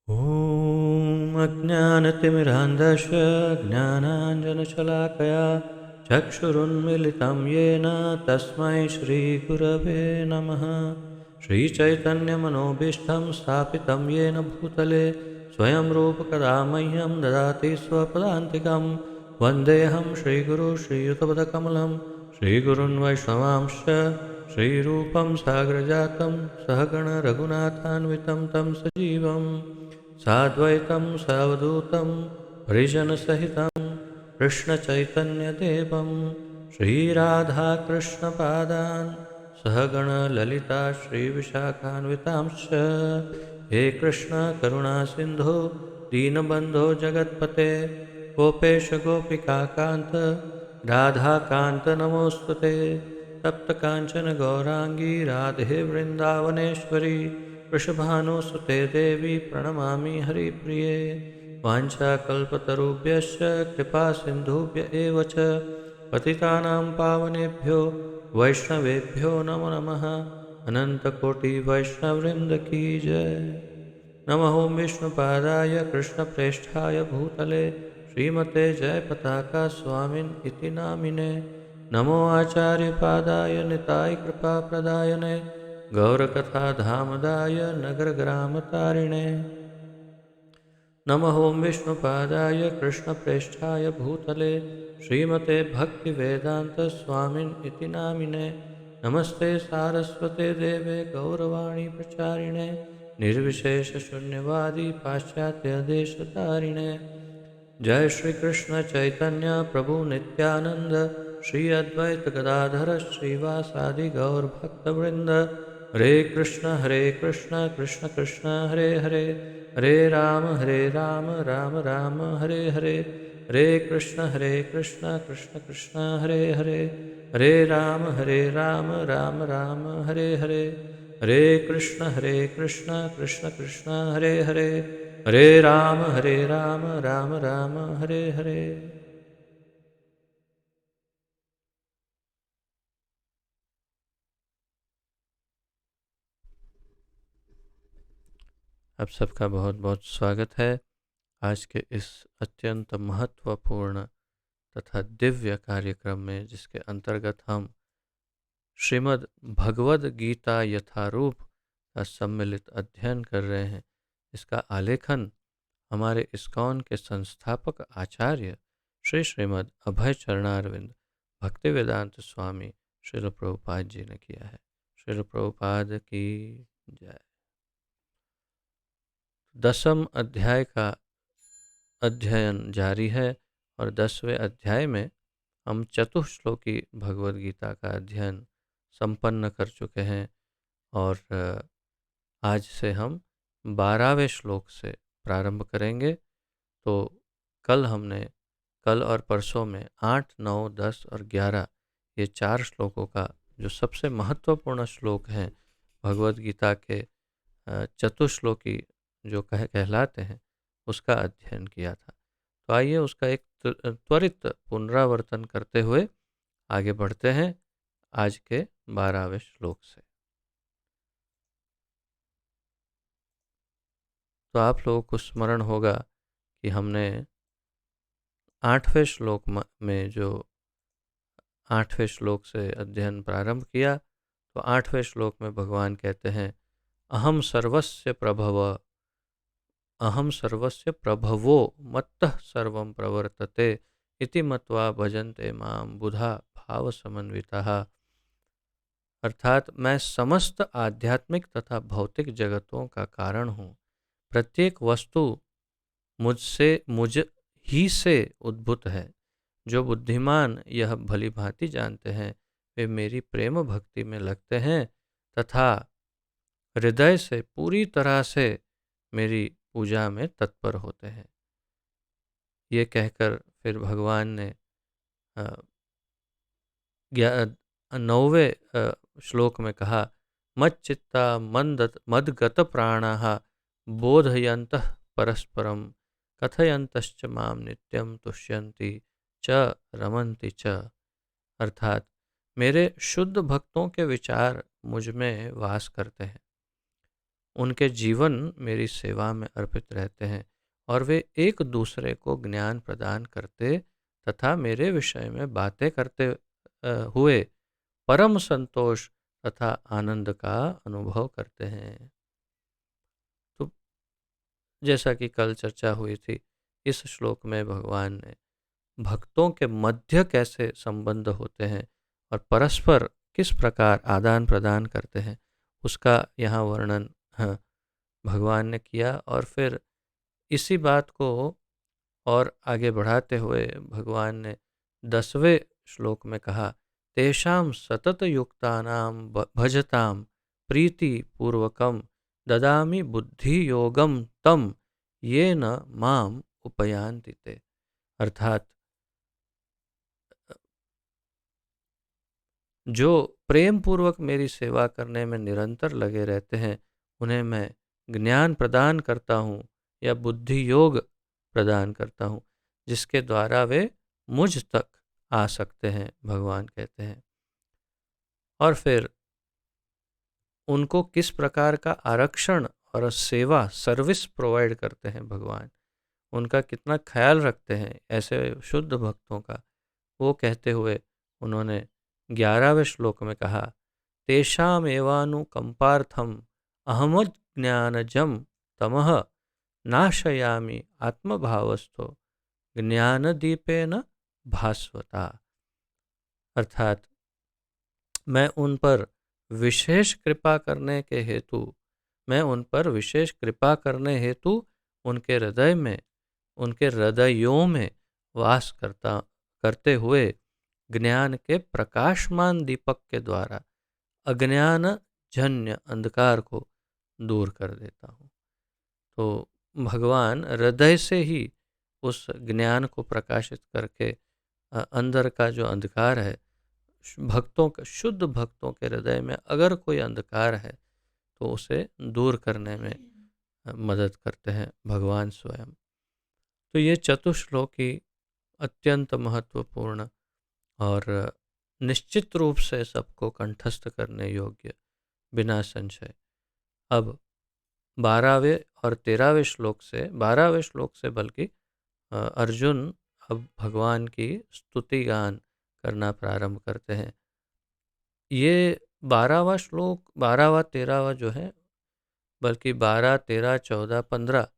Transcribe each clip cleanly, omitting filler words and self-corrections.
ॐ अज्ञानतिमिरान्धस्य ज्ञानाञ्जनशलाकया चक्षुरुन्मिलितं येन तस्मै श्रीगुरवे नमः। श्रीचैतन्यमनोभीष्टं स्थापितं येन भूतले स्वयं रूपकदा मह्यं ददाति स्वपदान्तिकं। वन्देऽहं श्रीगुरुं श्रीयुतपदकमलं श्रीगुरुन् वैष्णवांश्च श्रीरूपं साग्रजातं सहगणरघुनाथान्वितं तं सजीवम् साद्वैतं सावधूतं परिजनसहितं कृष्णचैतन्यदेवं श्रीराधाकृष्णपादान् सहगणललिता श्रीविशाखान्वितांश्च। हे कृष्णकरुणासिन्धो दीनबन्धो जगत्पते गोपेश गोपिकान्त राधाकान्त नमोऽस्तुते। तप्तकाञ्चन गौराङ्गी राधे वृन्दावनेश्वरी वृषभानुसुते देवी प्रणमामि हरिप्रिये। वाञ्छाकल्पतरुभ्यश्च कृपासिन्धुभ्य एव च पतितानां पावनेभ्यो वैष्णवेभ्यो नमो नमः। अनन्तकोटिवैष्णववृन्द की जय। नमः ओं विष्णुपादाय कृष्णप्रेष्ठाय भूतले श्रीमते जयपताका स्वामिन् इति नामिने। नमो आचार्यपादाय निताय कृपाप्रदायने गौरकथाधामदाय नगरग्रामतारिणे। नमः ओं विष्णुपादाय कृष्णप्रेष्ठाय भूतले श्रीमते भक्तिवेदान्तस्वामिन् इति नामिने। नमस्ते सारस्वते देवे गौरवाणी प्रचारिणे निर्विशेषशून्यवादी पाश्चात्यदेशतारिणे। जय श्री कृष्ण चैतन्य प्रभु नित्यानंद श्री अद्वैत गदाधर श्रीवासादि गौर भक्तवृंद। हरे कृष्ण कृष्ण कृष्ण हरे हरे हरे राम राम राम हरे हरे। हरे कृष्ण कृष्ण कृष्ण हरे हरे हरे राम राम राम हरे हरे। हरे कृष्ण कृष्ण कृष्ण हरे हरे हरे राम राम राम हरे हरे। आप सबका बहुत बहुत स्वागत है आज के इस अत्यंत महत्वपूर्ण तथा दिव्य कार्यक्रम में, जिसके अंतर्गत हम श्रीमद् भगवद गीता यथारूप का सम्मिलित अध्ययन कर रहे हैं। इसका आलेखन हमारे इस्कॉन के संस्थापक आचार्य श्री श्रीमद् अभय चरणारविंद भक्तिवेदांत स्वामी श्रील प्रभुपाद जी ने किया है। श्रील प्रभुपाद की जय। 10वें अध्याय का अध्ययन जारी है और 10वें अध्याय में हम चतुश्लोकी भगवद गीता का अध्ययन संपन्न कर चुके हैं और आज से हम 12वें श्लोक से प्रारंभ करेंगे। तो कल और परसों में 8, 9, 10 और 11 ये 4 श्लोकों का जो सबसे महत्वपूर्ण श्लोक हैं भगवद गीता के चतुश्लोकी जो कहलाते हैं उसका अध्ययन किया था। तो आइए उसका एक त्वरित पुनरावर्तन करते हुए आगे बढ़ते हैं आज के 12वें श्लोक से। तो आप लोगों को स्मरण होगा कि हमने 8वें श्लोक में जो 8वें श्लोक से अध्ययन प्रारंभ किया, तो 8वें श्लोक में भगवान कहते हैं अहम सर्वस्य प्रभवो मत्तः सर्वं प्रवर्तते इति मत्वा भजन्ते मां बुधा भाव समन्विताः। अर्थात मैं समस्त आध्यात्मिक तथा भौतिक जगतों का कारण हूँ। प्रत्येक वस्तु मुझ ही से उद्भूत है। जो बुद्धिमान यह भली भांति जानते हैं वे मेरी प्रेम भक्ति में लगते हैं तथा हृदय से पूरी तरह से मेरी पूजा में तत्पर होते हैं। ये कहकर फिर भगवान ने 9वें श्लोक में कहा मच्चित्ता मदगत प्राणाः बोधयन्तः परस्परं कथयन्तश्च मां नित्यं तुष्यन्ति च रमन्ति च। अर्थात मेरे शुद्ध भक्तों के विचार मुझ में वास करते हैं। उनके जीवन मेरी सेवा में अर्पित रहते हैं और वे एक दूसरे को ज्ञान प्रदान करते तथा मेरे विषय में बातें करते हुए परम संतोष तथा आनंद का अनुभव करते हैं। तो जैसा कि कल चर्चा हुई थी, इस श्लोक में भगवान ने भक्तों के मध्य कैसे संबंध होते हैं और परस्पर किस प्रकार आदान प्रदान करते हैं, उसका यहाँ वर्णन भगवान ने किया। और फिर इसी बात को और आगे बढ़ाते हुए भगवान ने 10वें श्लोक में कहा, तेषां सतत युक्तानां भजतां प्रीति पूर्वकम ददामि बुद्धि योगम तम येन माम उपयान्ति ते। अर्थात जो प्रेम पूर्वक मेरी सेवा करने में निरंतर लगे रहते हैं, उन्हें मैं ज्ञान प्रदान करता हूँ या बुद्धि योग प्रदान करता हूँ, जिसके द्वारा वे मुझ तक आ सकते हैं, भगवान कहते हैं। और फिर उनको किस प्रकार का आरक्षण और सेवा सर्विस प्रोवाइड करते हैं भगवान, उनका कितना ख्याल रखते हैं ऐसे शुद्ध भक्तों का, वो कहते हुए उन्होंने 11वें श्लोक में कहा, तेषाम एवानुकंपार्थम अहमज्ञानजम तमः नाशयामि आत्मभावस्थो ज्ञानदीपेन भास्वता। अर्थात मैं उन पर विशेष कृपा करने के हेतु उनके हृदय में, उनके हृदयों में वास करते हुए ज्ञान के प्रकाशमान दीपक के द्वारा अज्ञान जन्य अंधकार को दूर कर देता हूँ। तो भगवान हृदय से ही उस ज्ञान को प्रकाशित करके अंदर का जो अंधकार है, शुद्ध भक्तों के हृदय में अगर कोई अंधकार है तो उसे दूर करने में मदद करते हैं भगवान स्वयं। तो ये चतुश्लोकी अत्यंत महत्वपूर्ण और निश्चित रूप से सबको कंठस्थ करने योग्य बिना संशय। अब 12वें और 13वें श्लोक से बल्कि अर्जुन अब भगवान की स्तुति गान करना प्रारंभ करते हैं। ये 12वां श्लोक, 12वां 13वां जो है, बल्कि 12, 13, 14, 15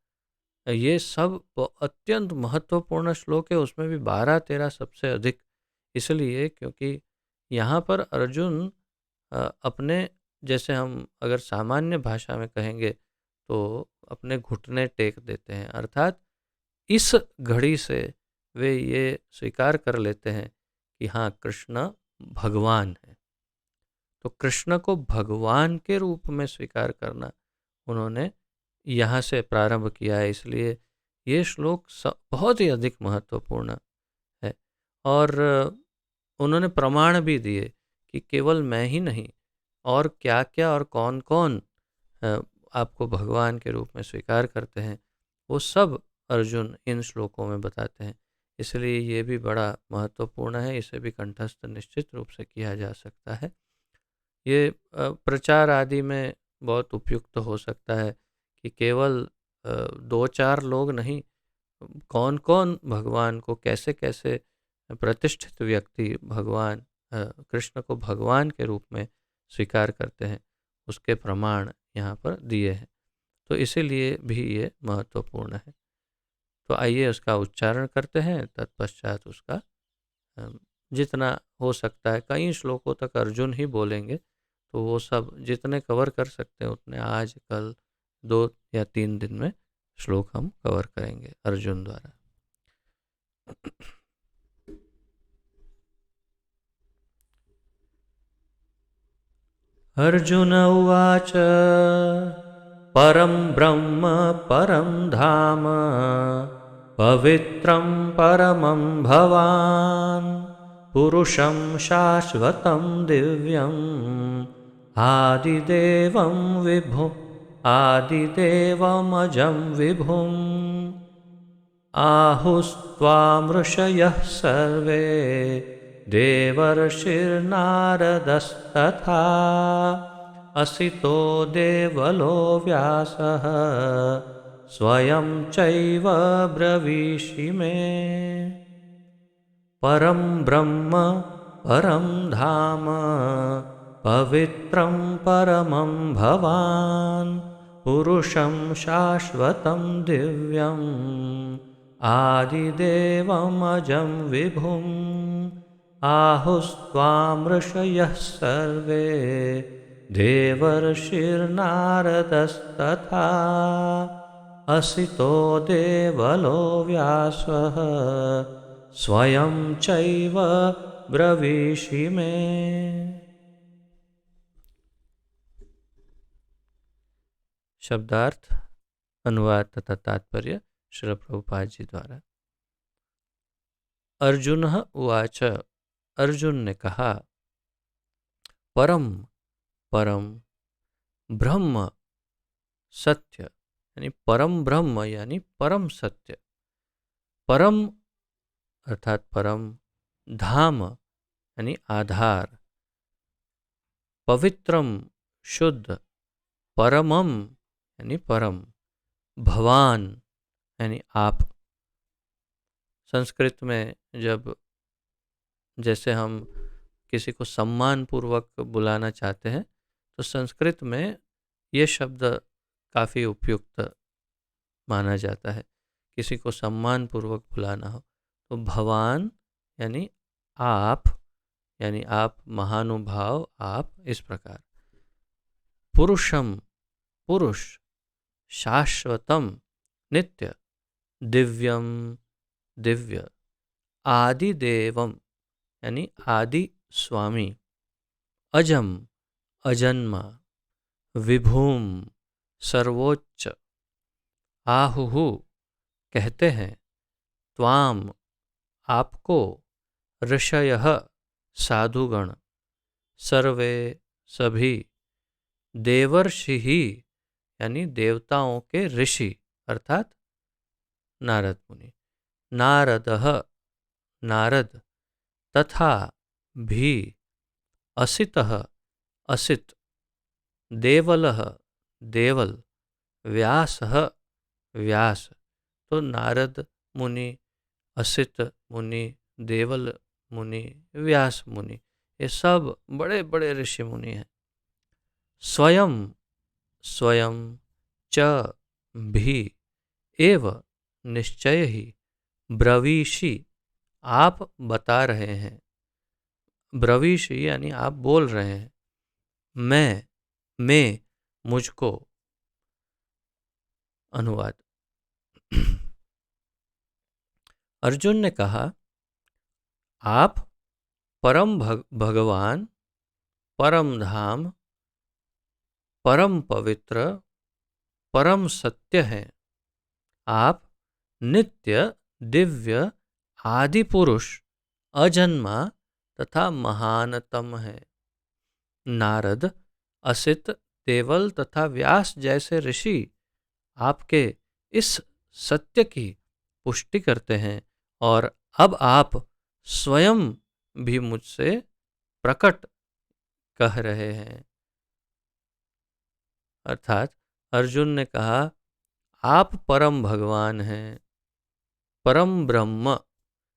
ये सब अत्यंत महत्वपूर्ण श्लोक है। उसमें भी 12, 13 सबसे अधिक इसलिए क्योंकि यहाँ पर अर्जुन अपने, जैसे हम अगर सामान्य भाषा में कहेंगे तो अपने घुटने टेक देते हैं, अर्थात इस घड़ी से वे ये स्वीकार कर लेते हैं कि हाँ, कृष्ण भगवान है। तो कृष्ण को भगवान के रूप में स्वीकार करना उन्होंने यहाँ से प्रारंभ किया है, इसलिए ये श्लोक बहुत ही अधिक महत्वपूर्ण है। और उन्होंने प्रमाण भी दिए कि केवल मैं ही नहीं, और क्या क्या और कौन कौन आपको भगवान के रूप में स्वीकार करते हैं, वो सब अर्जुन इन श्लोकों में बताते हैं। इसलिए ये भी बड़ा महत्वपूर्ण है, इसे भी कंठस्थ निश्चित रूप से किया जा सकता है। ये प्रचार आदि में बहुत उपयुक्त हो सकता है कि केवल 2-4 लोग नहीं, कौन कौन भगवान को, कैसे कैसे प्रतिष्ठित व्यक्ति भगवान कृष्ण को भगवान के रूप में स्वीकार करते हैं, उसके प्रमाण यहाँ पर दिए हैं। तो इसीलिए भी ये महत्वपूर्ण है। तो आइए उसका उच्चारण करते हैं, तत्पश्चात उसका जितना हो सकता है, कई श्लोकों तक अर्जुन ही बोलेंगे, तो वो सब जितने कवर कर सकते हैं उतने आज, कल, 2 या 3 दिन में श्लोक हम कवर करेंगे अर्जुन द्वारा। अर्जुन उवाच परं ब्रह्म परं धाम पवित्रं परमं भवान् पुरुषं शाश्वतं दिव्यम् आदिदेवमजं विभुम् आहुस्त्वां ऋषयः सर्वे देवर्षिर्नारदस्तथा असितो देवलो व्यासः स्वयं चैव ब्रवीषि मे। परं ब्रह्म परं धाम पवित्रं परमं भवान् पुरुषं शाश्वतं दिव्यम् आदिदेवमजं विभुम् आहुस्त्वां ऋषयः सर्वे देवर्षिर्नारदस्तथा असितो देवलो व्यासः स्वयं चैव ब्रवीषि मे। शब्दार्थ, अनुवाद तथा तात्पर्य श्रील प्रभुपाद जी द्वारा। अर्जुन उवाच, अर्जुन ने कहा, परम परम ब्रह्म सत्य, यानी परम ब्रह्म यानी परम सत्य, परम अर्थात परम, धाम यानी आधार, पवित्रम शुद्ध, परमम यानी परम, भवान यानी आप। संस्कृत में जब जैसे हम किसी को सम्मान पूर्वक बुलाना चाहते हैं तो संस्कृत में ये शब्द काफ़ी उपयुक्त माना जाता है। किसी को सम्मान पूर्वक बुलाना हो तो भवान यानी आप, यानी आप महानुभाव, आप, इस प्रकार। पुरुषम पुरुष, शाश्वतम नित्य, दिव्यम दिव्य, आदिदेवम यानी आदि स्वामी, अजम अजन्मा, विभूम सर्वोच्च, आहुहु कहते हैं, त्वाम आपको, ऋषयः साधुगण, सर्वे सभी, देवर्षि ही यानी देवताओं के ऋषि अर्थात नारद मुनि, नारदः नारद, तथा भी, असितः असित, देवलः देवल, व्यासः व्यास। तो नारद मुनि, असित मुनि, देवल मुनि, व्यास मुनि, ये सब बड़े बड़े ऋषि मुनि हैं। स्वयं स्वयं च भी एव निश्चय ही, ब्रवीषि आप बता रहे हैं, ब्रवीषि यानी आप बोल रहे हैं, मैं मुझको। अनुवाद। अर्जुन ने कहा, आप परम भगवान, परम धाम, परम पवित्र, परम सत्य हैं। आप नित्य दिव्य आदि पुरुष, अजन्मा तथा महानतम है। नारद, असित, देवल तथा व्यास जैसे ऋषि आपके इस सत्य की पुष्टि करते हैं और अब आप स्वयं भी मुझसे प्रकट कह रहे हैं। अर्थात अर्जुन ने कहा, आप परम भगवान हैं, परम ब्रह्म।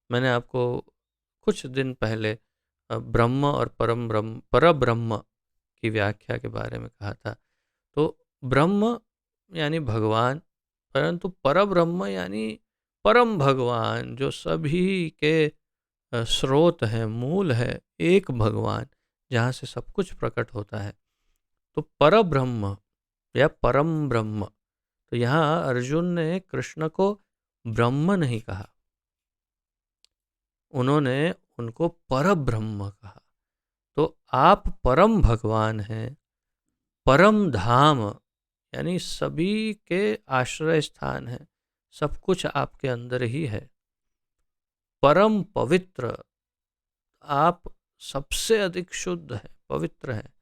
मैंने आपको कुछ दिन पहले ब्रह्म और परम ब्रह्म, परब्रह्म की व्याख्या के बारे में कहा था। तो ब्रह्म यानी भगवान, परंतु परब्रह्म यानी परम भगवान, जो सभी के स्रोत है, मूल है, एक भगवान जहाँ से सब कुछ प्रकट होता है। तो परब्रह्म या परम ब्रह्म। तो यहाँ अर्जुन ने कृष्ण को ब्रह्म नहीं कहा, उन्होंने उनको परब्रह्म कहा। तो आप परम भगवान हैं, परम धाम यानी सभी के आश्रय स्थान है, सब कुछ आपके अंदर ही है। परम पवित्र, आप सबसे अधिक शुद्ध है, पवित्र है।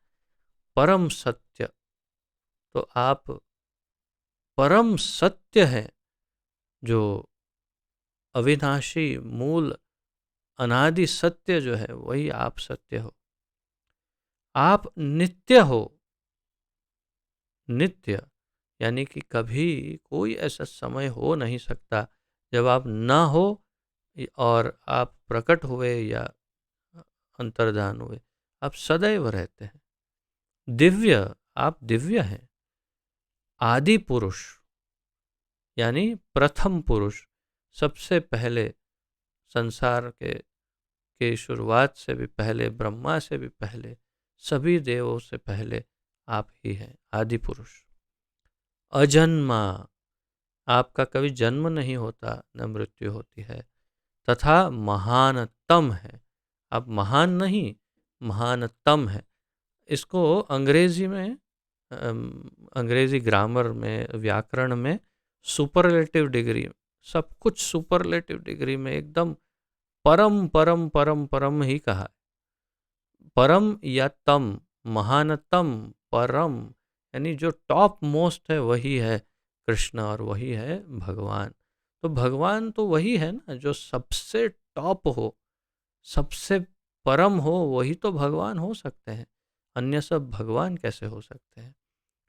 परम सत्य, तो आप परम सत्य हैं, जो अविनाशी मूल अनादि सत्य जो है वही आप सत्य हो। आप नित्य हो, नित्य, यानी कि कभी कोई ऐसा समय हो नहीं सकता जब आप ना हो और आप प्रकट हुए या अंतर्धान हुए। आप सदैव रहते हैं। दिव्य, आप दिव्य हैं। आदि पुरुष, यानी प्रथम पुरुष, सबसे पहले संसार के शुरुआत से भी पहले, ब्रह्मा से भी पहले, सभी देवों से पहले आप ही हैं, आदि पुरुष। अजन्मा, आपका कभी जन्म नहीं होता, न मृत्यु होती है। तथा महानतम है, आप महान नहीं, महानतम है। इसको अंग्रेजी में, अंग्रेजी ग्रामर में, व्याकरण में सुपरलेटिव डिग्री, सब कुछ सुपरलेटिव डिग्री में एकदम परम परम परम परम ही कहा। परम या तम, महानतम, परम, यानी जो टॉप मोस्ट है वही है कृष्ण और वही है भगवान। तो भगवान तो वही है ना जो सबसे टॉप हो, सबसे परम हो, वही तो भगवान हो सकते हैं। अन्य सब भगवान कैसे हो सकते हैं?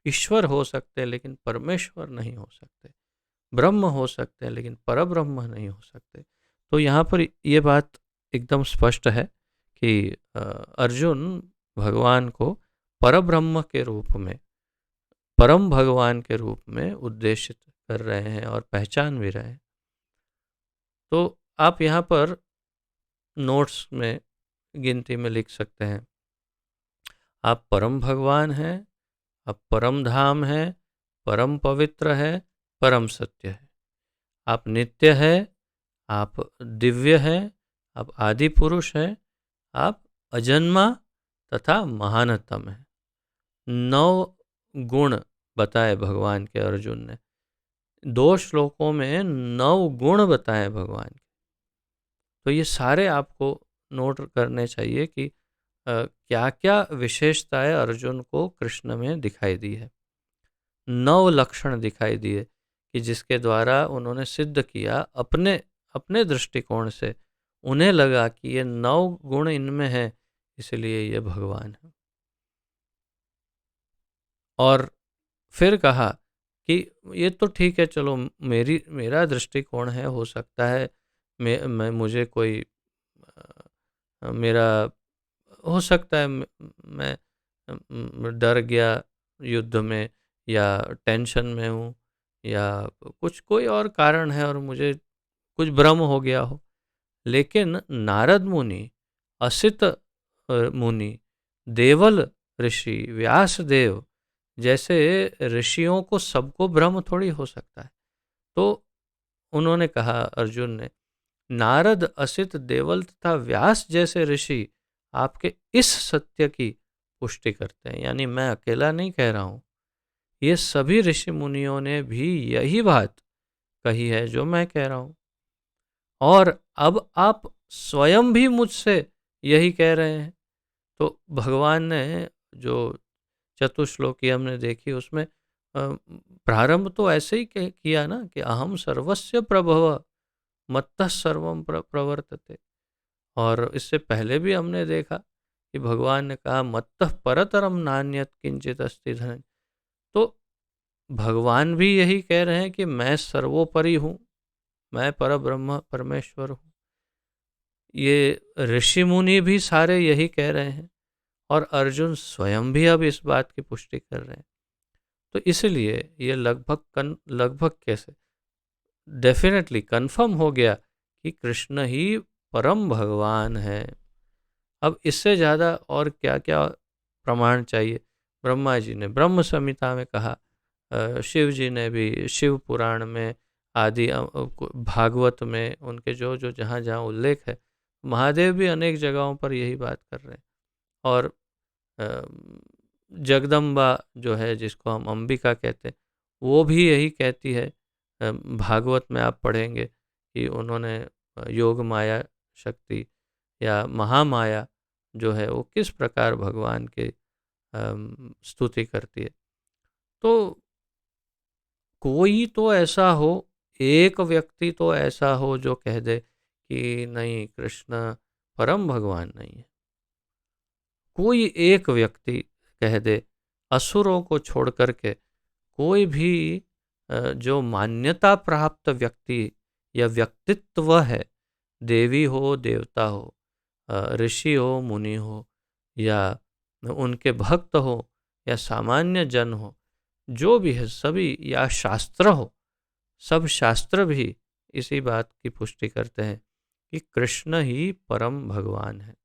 ईश्वर हो सकते हैं लेकिन परमेश्वर नहीं हो सकते। ब्रह्म हो सकते हैं लेकिन परब्रह्म नहीं हो सकते। तो यहाँ पर ये बात एकदम स्पष्ट है कि अर्जुन भगवान को परब्रह्म के रूप में, परम भगवान के रूप में उद्देशित कर रहे हैं और पहचान भी रहे हैं। तो आप यहाँ पर नोट्स में गिनती में लिख सकते हैं, आप परम भगवान हैं, आप परम धाम है, परम पवित्र है, परम सत्य है। आप नित्य है, आप दिव्य हैं, आप आदि पुरुष हैं, आप अजन्मा तथा महानतम है। 9 गुण बताए भगवान के अर्जुन ने। 2 श्लोकों में 9 गुण बताए भगवान के। तो ये सारे आपको नोट करने चाहिए कि क्या क्या विशेषताएं अर्जुन को कृष्ण में दिखाई दी है। 9 लक्षण दिखाई दिए कि जिसके द्वारा उन्होंने सिद्ध किया अपने अपने दृष्टिकोण से, उन्हें लगा कि ये 9 गुण इनमें है, इसलिए ये भगवान है। और फिर कहा कि ये तो ठीक है, चलो मेरा दृष्टिकोण है, हो सकता है मैं मुझे कोई मेरा हो सकता है मैं डर गया युद्ध में, या टेंशन में हूँ, या कुछ कोई और कारण है और मुझे कुछ भ्रम हो गया हो। लेकिन नारद मुनि, असित मुनि, देवल ऋषि, व्यास देव जैसे ऋषियों को सबको भ्रम थोड़ी हो सकता है। तो उन्होंने कहा, अर्जुन ने, नारद, असित, देवल तथा व्यास जैसे ऋषि आपके इस सत्य की पुष्टि करते हैं। यानी मैं अकेला नहीं कह रहा हूँ, ये सभी ऋषि मुनियों ने भी यही बात कही है जो मैं कह रहा हूँ। और अब आप स्वयं भी मुझसे यही कह रहे हैं। तो भगवान ने जो चतुश्लोकी हमने देखी उसमें प्रारंभ तो ऐसे ही किया ना कि अहम सर्वस्य प्रभव मत्तः सर्वम प्रवर्तते। और इससे पहले भी हमने देखा कि भगवान ने कहा मत्तः परतरम नान्यत किंचित अस्ति धन। तो भगवान भी यही कह रहे हैं कि मैं सर्वोपरि हूँ, मैं परब्रह्म परमेश्वर हूँ। ये ऋषि मुनि भी सारे यही कह रहे हैं और अर्जुन स्वयं भी अब इस बात की पुष्टि कर रहे हैं। तो इसलिए ये लगभग कैसे डेफिनेटली कंफर्म हो गया कि कृष्ण ही परम भगवान है। अब इससे ज़्यादा और क्या क्या प्रमाण चाहिए? ब्रह्मा जी ने ब्रह्म संहिता में कहा, शिव जी ने भी शिव पुराण में, आदि भागवत में उनके जो जो जहाँ जहाँ उल्लेख है, महादेव भी अनेक जगहों पर यही बात कर रहे हैं। और जगदम्बा जो है, जिसको हम अंबिका कहते हैं, वो भी यही कहती है। भागवत में आप पढ़ेंगे कि उन्होंने योग माया शक्ति या महामाया जो है वो किस प्रकार भगवान की स्तुति करती है। तो कोई तो ऐसा हो, एक व्यक्ति तो ऐसा हो जो कह दे कि नहीं, कृष्ण परम भगवान नहीं है। कोई एक व्यक्ति कह दे, असुरों को छोड़ करके कोई भी जो मान्यता प्राप्त व्यक्ति या व्यक्तित्व है, देवी हो देवता हो, ऋषि हो मुनि हो, या उनके भक्त हो, या सामान्य जन हो, जो भी है सभी, या शास्त्र हो, सब शास्त्र भी इसी बात की पुष्टि करते हैं कि कृष्ण ही परम भगवान है।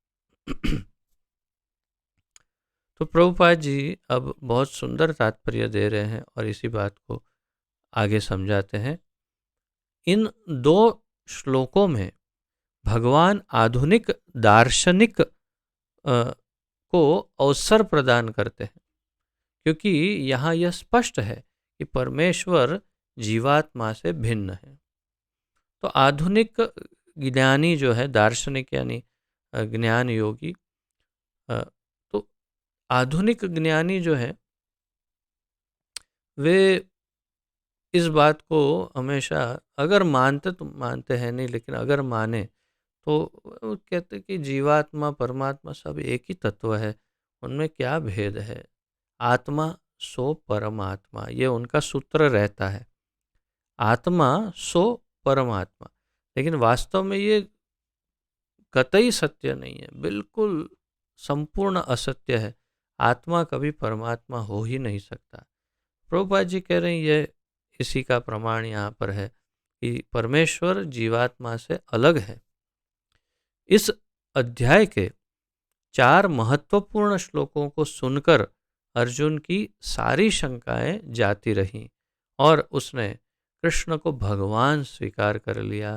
तो प्रभुपाद जी अब बहुत सुंदर तात्पर्य दे रहे हैं और इसी बात को आगे समझाते हैं। इन दो श्लोकों में भगवान आधुनिक दार्शनिक को अवसर प्रदान करते हैं, क्योंकि यहाँ यह स्पष्ट है कि परमेश्वर जीवात्मा से भिन्न है। तो आधुनिक ज्ञानी जो है, दार्शनिक यानी ज्ञान योगी, तो आधुनिक ज्ञानी जो है वे इस बात को हमेशा, अगर मानते तो मानते हैं नहीं, लेकिन अगर माने तो वो कहते हैं कि जीवात्मा परमात्मा सब एक ही तत्व है, उनमें क्या भेद है, आत्मा सो परमात्मा, ये उनका सूत्र रहता है, आत्मा सो परमात्मा। लेकिन वास्तव में ये कतई सत्य नहीं है, बिल्कुल संपूर्ण असत्य है। आत्मा कभी परमात्मा हो ही नहीं सकता। प्रभुपाद जी कह रहे हैं ये इसी का प्रमाण यहाँ पर है कि परमेश्वर जीवात्मा से अलग है। इस अध्याय के 4 महत्वपूर्ण श्लोकों को सुनकर अर्जुन की सारी शंकाएं जाती रहीं और उसने कृष्ण को भगवान स्वीकार कर लिया।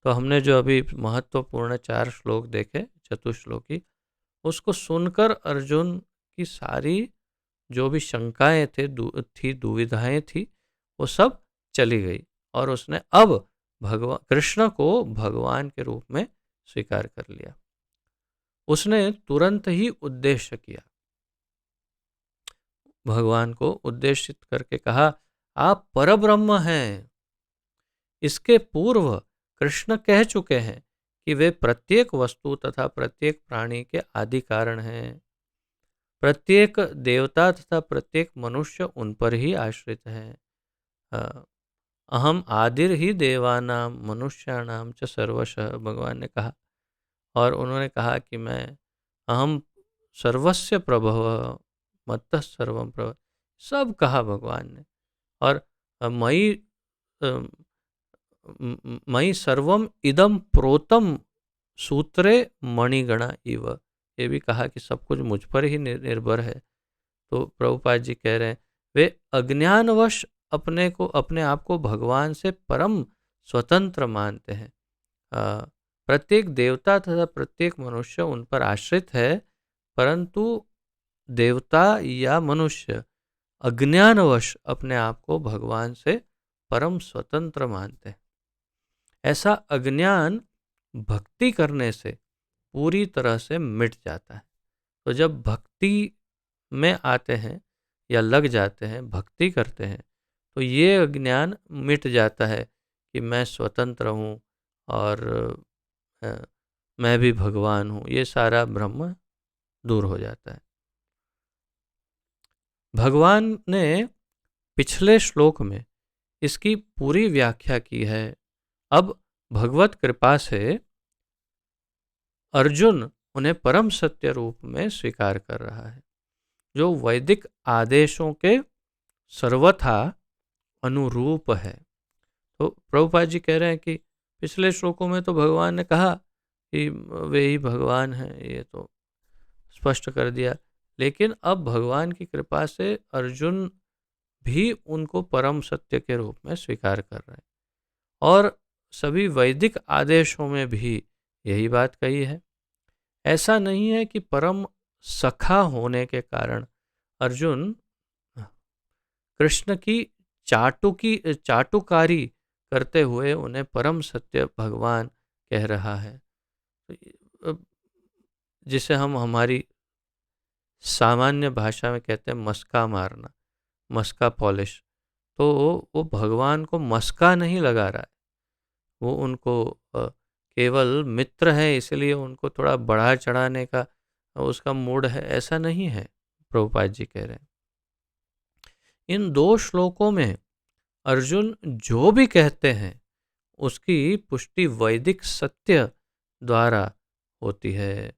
तो हमने जो अभी महत्वपूर्ण 4 श्लोक देखे चतुश्लोकी, उसको सुनकर अर्जुन की सारी जो भी शंकाएं थी दुविधाएं थी, वो सब चली गई और उसने अब भगवान कृष्ण को भगवान के रूप में स्वीकार कर लिया। उसने तुरंत ही उद्देश्य किया, भगवान को उद्देशित करके कहा, आप परब्रह्म हैं। इसके पूर्व कृष्ण कह चुके हैं कि वे प्रत्येक वस्तु तथा प्रत्येक प्राणी के आदि कारण हैं। प्रत्येक देवता तथा प्रत्येक मनुष्य उन पर ही आश्रित है। अहम आदिर ही देवानाम मनुष्याणाम च सर्वशः, भगवान ने कहा। और उन्होंने कहा कि मैं अहम सर्वस्य प्रभव मत्तः सर्वम प्रभव, सब कहा भगवान ने। और मई मई सर्वम इदम प्रोतम सूत्रे मणिगणा इव, ये भी कहा कि सब कुछ मुझ पर ही निर्भर है। तो प्रभुपाद जी कह रहे हैं वे अज्ञानवश अपने आप को भगवान से परम स्वतंत्र मानते हैं। प्रत्येक देवता तथा प्रत्येक मनुष्य उन पर आश्रित है, परंतु देवता या मनुष्य अज्ञानवश अपने आप को भगवान से परम स्वतंत्र मानते हैं। ऐसा अज्ञान भक्ति करने से पूरी तरह से मिट जाता है। तो जब भक्ति में आते हैं या लग जाते हैं, भक्ति करते हैं, तो ये अज्ञान मिट जाता है कि मैं स्वतंत्र हूँ और मैं भी भगवान हूँ, ये सारा भ्रम दूर हो जाता है। भगवान ने पिछले श्लोक में इसकी पूरी व्याख्या की है। अब भगवत कृपा से अर्जुन उन्हें परम सत्य रूप में स्वीकार कर रहा है, जो वैदिक आदेशों के सर्वथा अनुरूप है। तो प्रभुपाद जी कह रहे हैं कि पिछले श्लोकों में तो भगवान ने कहा कि वे ही भगवान हैं, ये तो स्पष्ट कर दिया, लेकिन अब भगवान की कृपा से अर्जुन भी उनको परम सत्य के रूप में स्वीकार कर रहे हैं। और सभी वैदिक आदेशों में भी यही बात कही है। ऐसा नहीं है कि परम सखा होने के कारण अर्जुन कृष्ण की चाटुकारी करते हुए उन्हें परम सत्य भगवान कह रहा है, जिसे हम हमारी सामान्य भाषा में कहते हैं मस्का मारना, मस्का पॉलिश। तो वो भगवान को मस्का नहीं लगा रहा है, वो उनको केवल मित्र है इसलिए उनको थोड़ा बढ़ा चढ़ाने का उसका मूड है, ऐसा नहीं है। प्रभुपाद जी कह रहे हैं इन दो श्लोकों में अर्जुन जो भी कहते हैं उसकी पुष्टि वैदिक सत्य द्वारा होती है।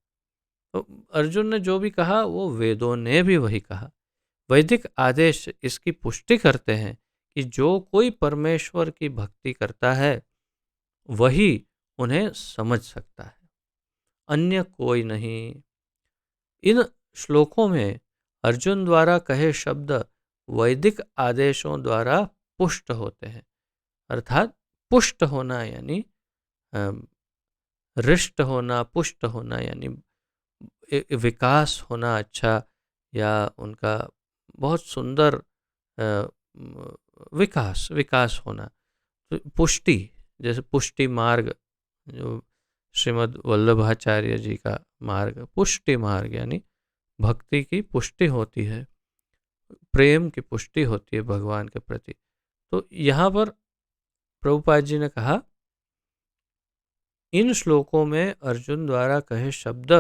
तो अर्जुन ने जो भी कहा वो वेदों ने भी वही कहा। वैदिक आदेश इसकी पुष्टि करते हैं कि जो कोई परमेश्वर की भक्ति करता है वही उन्हें समझ सकता है, अन्य कोई नहीं। इन श्लोकों में अर्जुन द्वारा कहे शब्द वैदिक आदेशों द्वारा पुष्ट होते हैं। अर्थात पुष्ट होना यानी हृष्ट होना, पुष्ट होना यानी विकास होना अच्छा, या उनका बहुत सुंदर विकास विकास होना। तो पुष्टि, जैसे पुष्टि मार्ग जो श्रीमद् वल्लभाचार्य जी का मार्ग, पुष्टि मार्ग यानी भक्ति की पुष्टि होती है, प्रेम की पुष्टि होती है भगवान के प्रति। तो यहाँ पर प्रभुपाद जी ने कहा इन श्लोकों में अर्जुन द्वारा कहे शब्द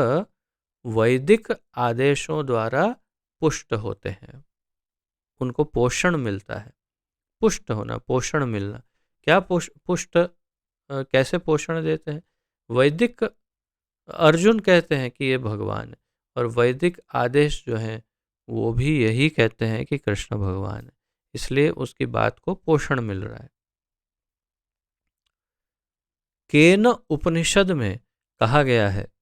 वैदिक आदेशों द्वारा पुष्ट होते हैं, उनको पोषण मिलता है। पुष्ट होना, पोषण मिलना। क्या पुष्ट कैसे पोषण देते हैं? वैदिक, अर्जुन कहते हैं कि ये भगवान है, और वैदिक आदेश जो हैं वो भी यही कहते हैं कि कृष्ण भगवान है, इसलिए उसकी बात को पोषण मिल रहा है। केन उपनिषद में कहा गया है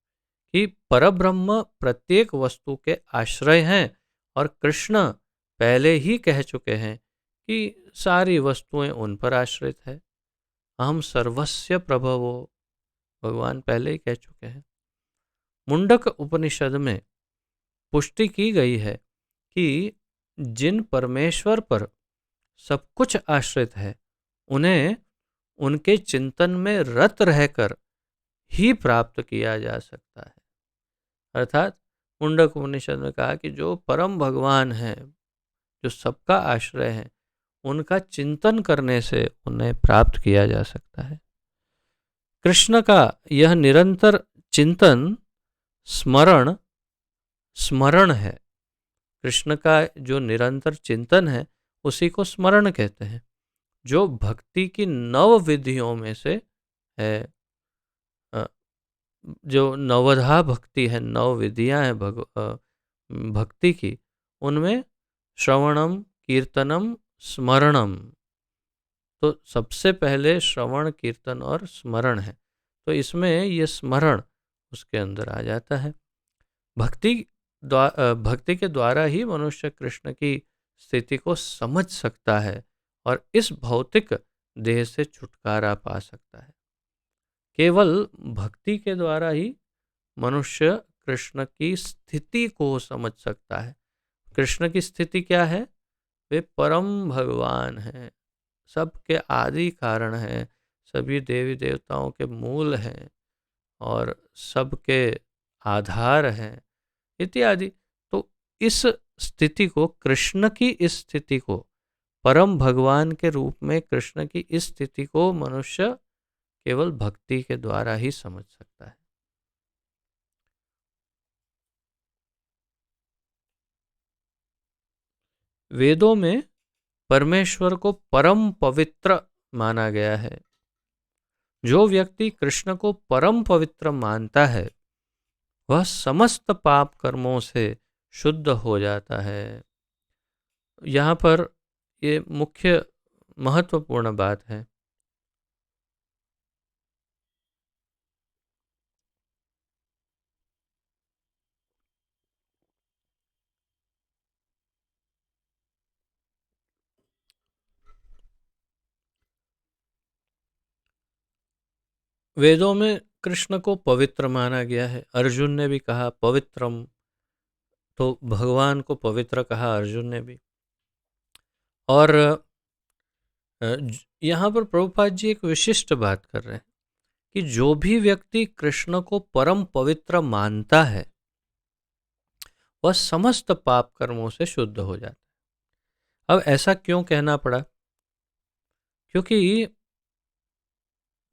कि परब्रह्म प्रत्येक वस्तु के आश्रय हैं, और कृष्ण पहले ही कह चुके हैं कि सारी वस्तुएं उन पर आश्रित है। अहम सर्वस्य प्रभवो, भगवान पहले ही कह चुके हैं। मुंडक उपनिषद में पुष्टि की गई है कि जिन परमेश्वर पर सब कुछ आश्रित है उन्हें उनके चिंतन में रत रहकर ही प्राप्त किया जा सकता है। अर्थात मुंडक उपनिषद में कहा कि जो परम भगवान है, जो सबका आश्रय है, उनका चिंतन करने से उन्हें प्राप्त किया जा सकता है। कृष्ण का यह निरंतर चिंतन स्मरण है। कृष्ण का जो निरंतर चिंतन है उसी को स्मरण कहते हैं, जो भक्ति की नव विधियों में से है। जो नवधा भक्ति है, नव विधियाँ हैं भक्ति की, उनमें श्रवणम, कीर्तनम, स्मरणम, तो सबसे पहले श्रवण, कीर्तन और स्मरण है। तो इसमें ये स्मरण उसके अंदर आ जाता है। भक्ति के द्वारा ही मनुष्य कृष्ण की स्थिति को समझ सकता है और इस भौतिक देह से छुटकारा पा सकता है। केवल भक्ति के द्वारा ही मनुष्य कृष्ण की स्थिति को समझ सकता है। कृष्ण की स्थिति क्या है? वे परम भगवान हैं, सबके आदि कारण हैं, सभी देवी देवताओं के मूल हैं और सबके आधार हैं इत्यादि। तो इस स्थिति को, कृष्ण की इस स्थिति को, परम भगवान के रूप में कृष्ण की इस स्थिति को मनुष्य केवल भक्ति के द्वारा ही समझ सकता है। वेदों में परमेश्वर को परम पवित्र माना गया है। जो व्यक्ति कृष्ण को परम पवित्र मानता है वह समस्त पाप कर्मों से शुद्ध हो जाता है। यहाँ पर ये मुख्य महत्वपूर्ण बात है। वेदों में कृष्ण को पवित्र माना गया है। अर्जुन ने भी कहा पवित्रम, तो भगवान को पवित्र कहा अर्जुन ने भी। और यहाँ पर प्रभुपाद जी एक विशिष्ट बात कर रहे हैं कि जो भी व्यक्ति कृष्ण को परम पवित्र मानता है वह समस्त पाप कर्मों से शुद्ध हो जाता है। अब ऐसा क्यों कहना पड़ा? क्योंकि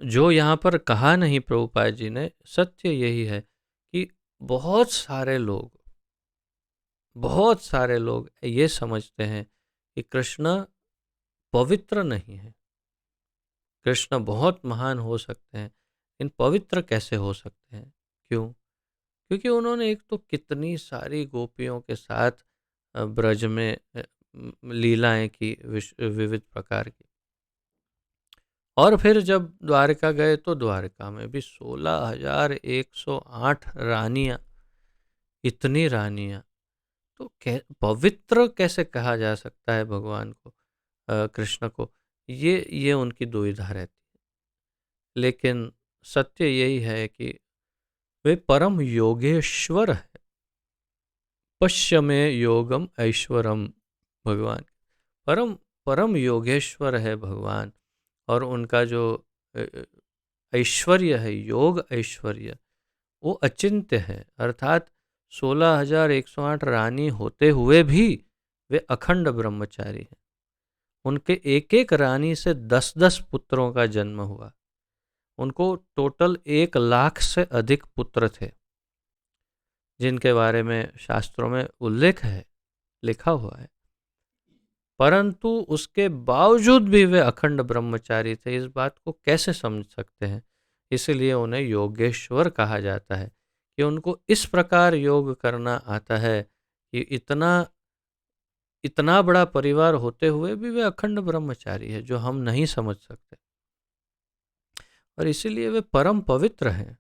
जो यहाँ पर कहा नहीं प्रभुपाद जी ने, सत्य यही है कि बहुत सारे लोग ये समझते हैं कि कृष्ण पवित्र नहीं है। कृष्ण बहुत महान हो सकते हैं, लेकिन पवित्र कैसे हो सकते हैं? क्यों? क्योंकि उन्होंने एक तो कितनी सारी गोपियों के साथ ब्रज में लीलाएं की, विविध प्रकार की। और फिर जब द्वारका गए तो द्वारका में भी 16,108 रानियां, इतनी रानियां। तो पवित्र कैसे कहा जा सकता है भगवान को, कृष्ण को? ये उनकी दुविधा रहती है। लेकिन सत्य यही है कि वे परम योगेश्वर है। पश्य में योगम ऐश्वरम, भगवान परम परम योगेश्वर है भगवान। और उनका जो ऐश्वर्य है, योग ऐश्वर्य, वो अचिंत्य है। अर्थात 16,108 रानी होते हुए भी वे अखंड ब्रह्मचारी हैं। उनके एक एक रानी से 10-10 पुत्रों का जन्म हुआ। उनको टोटल 1,00,000 से अधिक पुत्र थे, जिनके बारे में शास्त्रों में उल्लेख है, लिखा हुआ है। परंतु उसके बावजूद भी वे अखंड ब्रह्मचारी थे। इस बात को कैसे समझ सकते हैं? इसलिए उन्हें योगेश्वर कहा जाता है कि उनको इस प्रकार योग करना आता है कि इतना इतना बड़ा परिवार होते हुए भी वे अखंड ब्रह्मचारी है, जो हम नहीं समझ सकते। और इसीलिए वे परम पवित्र हैं।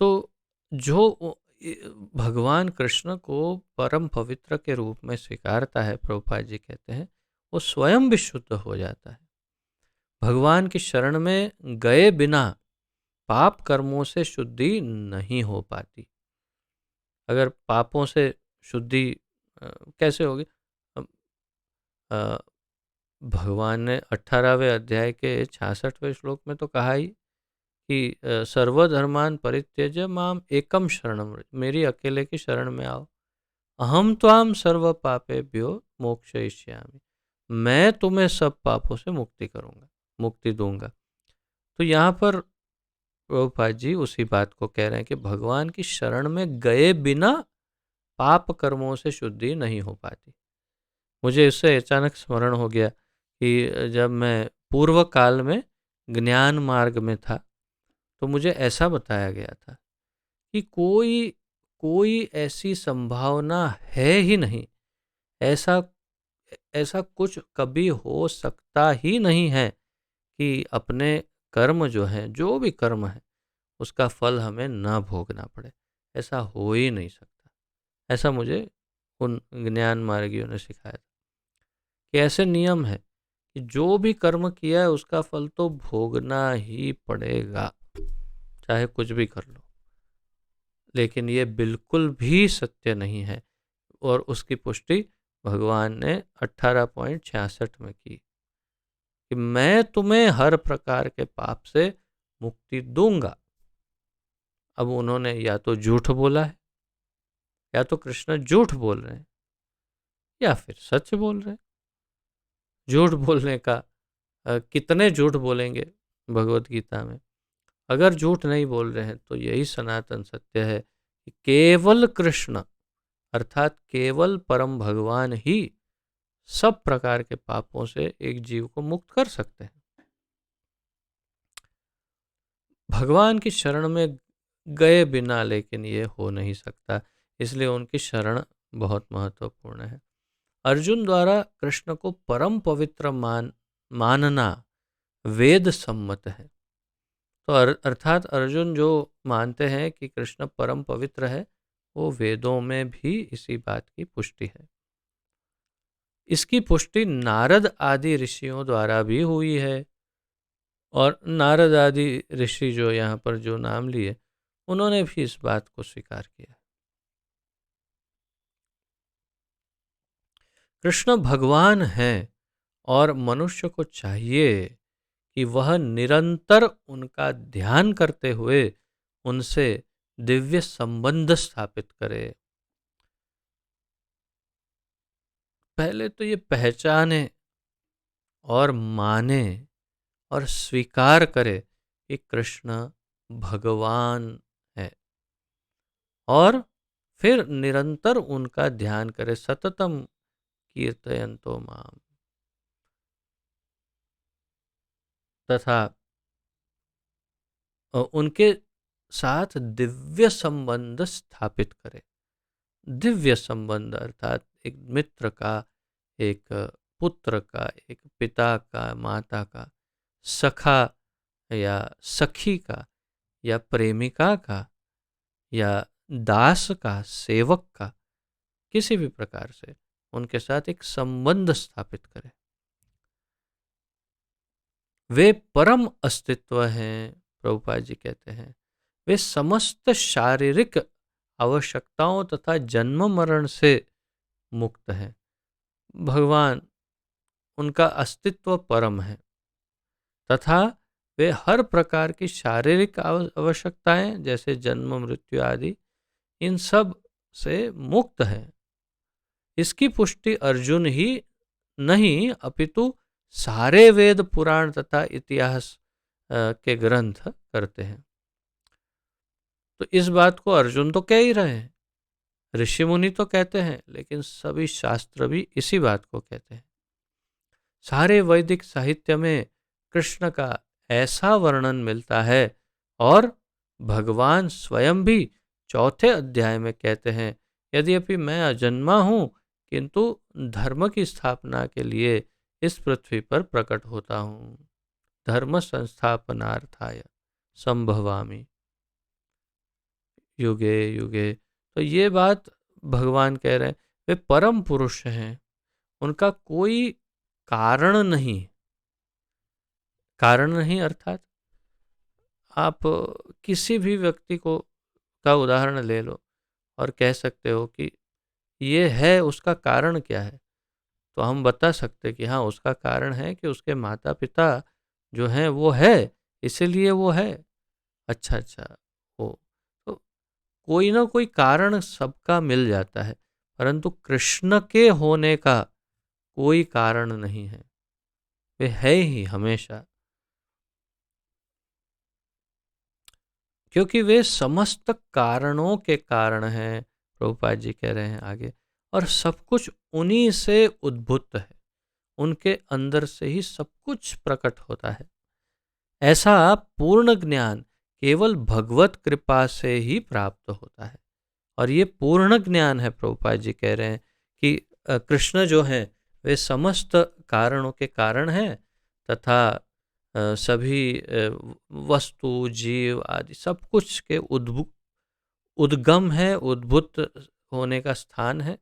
तो जो भगवान कृष्ण को परम पवित्र के रूप में स्वीकारता है, प्रभुपाद जी कहते हैं, वो स्वयं भी शुद्ध हो जाता है। भगवान की शरण में गए बिना पाप कर्मों से शुद्धि नहीं हो पाती। अगर पापों से शुद्धि कैसे होगी? अ, भगवान ने 18वें अध्याय के 66वें श्लोक में तो कहा ही कि सर्वधर्मान परित्यज्य माम एकम शरणम व्रज, मेरी अकेले की शरण में आओ, अहम त्वाम सर्व पापेभ्यो मोक्षयिष्यामि, मैं तुम्हें सब पापों से मुक्ति करूंगा, मुक्ति दूंगा। तो यहाँ पर प्रभुपाद जी उसी बात को कह रहे हैं कि भगवान की शरण में गए बिना पाप कर्मों से शुद्धि नहीं हो पाती। मुझे इससे अचानक स्मरण हो गया कि जब मैं पूर्व काल में ज्ञान मार्ग में था, तो मुझे ऐसा बताया गया था कि कोई कोई ऐसी संभावना है ही नहीं, ऐसा ऐसा कुछ कभी हो सकता ही नहीं है कि अपने कर्म जो हैं, जो भी कर्म है, उसका फल हमें ना भोगना पड़े। ऐसा हो ही नहीं सकता। ऐसा मुझे उन ज्ञान मार्गियों ने सिखाया था कि ऐसे नियम है कि जो भी कर्म किया है उसका फल तो भोगना ही पड़ेगा, चाहे कुछ भी कर लो। लेकिन ये बिल्कुल भी सत्य नहीं है। और उसकी पुष्टि भगवान ने 18.66 में की कि मैं तुम्हें हर प्रकार के पाप से मुक्ति दूंगा। अब उन्होंने या तो झूठ बोला है, या तो कृष्ण झूठ बोल रहे हैं, या फिर सच बोल रहे हैं। झूठ बोलने का कितने झूठ बोलेंगे भगवत गीता में? अगर झूठ नहीं बोल रहे हैं तो यही सनातन सत्य है कि केवल कृष्ण, अर्थात केवल परम भगवान ही सब प्रकार के पापों से एक जीव को मुक्त कर सकते हैं। भगवान की शरण में गए बिना लेकिन ये हो नहीं सकता, इसलिए उनकी शरण बहुत महत्वपूर्ण है। अर्जुन द्वारा कृष्ण को परम पवित्र मानना वेद सम्मत है। तो अर्थात अर्जुन जो मानते हैं कि कृष्ण परम पवित्र है, वो वेदों में भी इसी बात की पुष्टि है। इसकी पुष्टि नारद आदि ऋषियों द्वारा भी हुई है। और नारद आदि ऋषि जो यहाँ पर जो नाम लिए, उन्होंने भी इस बात को स्वीकार किया। कृष्ण भगवान हैं और मनुष्य को चाहिए कि वह निरंतर उनका ध्यान करते हुए उनसे दिव्य संबंध स्थापित करे। पहले तो ये पहचाने और माने और स्वीकार करे कि कृष्ण भगवान है, और फिर निरंतर उनका ध्यान करे, सततम कीर्तयन्तो माम, तथा उनके साथ दिव्य संबंध स्थापित करे। दिव्य संबंध अर्थात एक मित्र का, एक पुत्र का, एक पिता का, माता का, सखा या सखी का, या प्रेमिका का, या दास का, सेवक का, किसी भी प्रकार से उनके साथ एक संबंध स्थापित करें। वे परम अस्तित्व हैं, प्रभुपाद जी कहते हैं। वे समस्त शारीरिक आवश्यकताओं तथा जन्म मरण से मुक्त हैं। भगवान, उनका अस्तित्व परम है तथा वे हर प्रकार की शारीरिक आवश्यकताएं जैसे जन्म मृत्यु आदि इन सब से मुक्त है। इसकी पुष्टि अर्जुन ही नहीं अपितु सारे वेद पुराण तथा इतिहास के ग्रंथ करते हैं। तो इस बात को अर्जुन तो कह ही रहे हैं, ऋषि मुनि तो कहते हैं, लेकिन सभी शास्त्र भी इसी बात को कहते हैं। सारे वैदिक साहित्य में कृष्ण का ऐसा वर्णन मिलता है और भगवान स्वयं भी चौथे अध्याय में कहते हैं, यद्यपि मैं अजन्मा हूँ किंतु धर्म की स्थापना के लिए इस पृथ्वी पर प्रकट होता हूँ। धर्म संस्थापनार्थाय संभवामि युगे युगे। तो ये बात भगवान कह रहे हैं, वे परम पुरुष हैं, उनका कोई कारण नहीं। कारण नहीं अर्थात आप किसी भी व्यक्ति को का उदाहरण ले लो और कह सकते हो कि ये है, उसका कारण क्या है, तो हम बता सकते कि हाँ उसका कारण है कि उसके माता पिता जो हैं वो है, इसीलिए वो है। अच्छा अच्छा, वो तो कोई ना कोई कारण सबका मिल जाता है, परंतु कृष्ण के होने का कोई कारण नहीं है, वे है ही हमेशा, क्योंकि वे समस्त कारणों के कारण हैं। प्रभुपाद जी कह रहे हैं आगे, और सब कुछ उन्हीं से उद्भूत है, उनके अंदर से ही सब कुछ प्रकट होता है। ऐसा पूर्ण ज्ञान केवल भगवत कृपा से ही प्राप्त होता है। और ये पूर्ण ज्ञान है, प्रभुपाद जी कह रहे हैं कि कृष्ण जो हैं वे समस्त कारणों के कारण हैं तथा सभी वस्तु जीव आदि सब कुछ के उद्गम है, उद्भूत होने का स्थान है।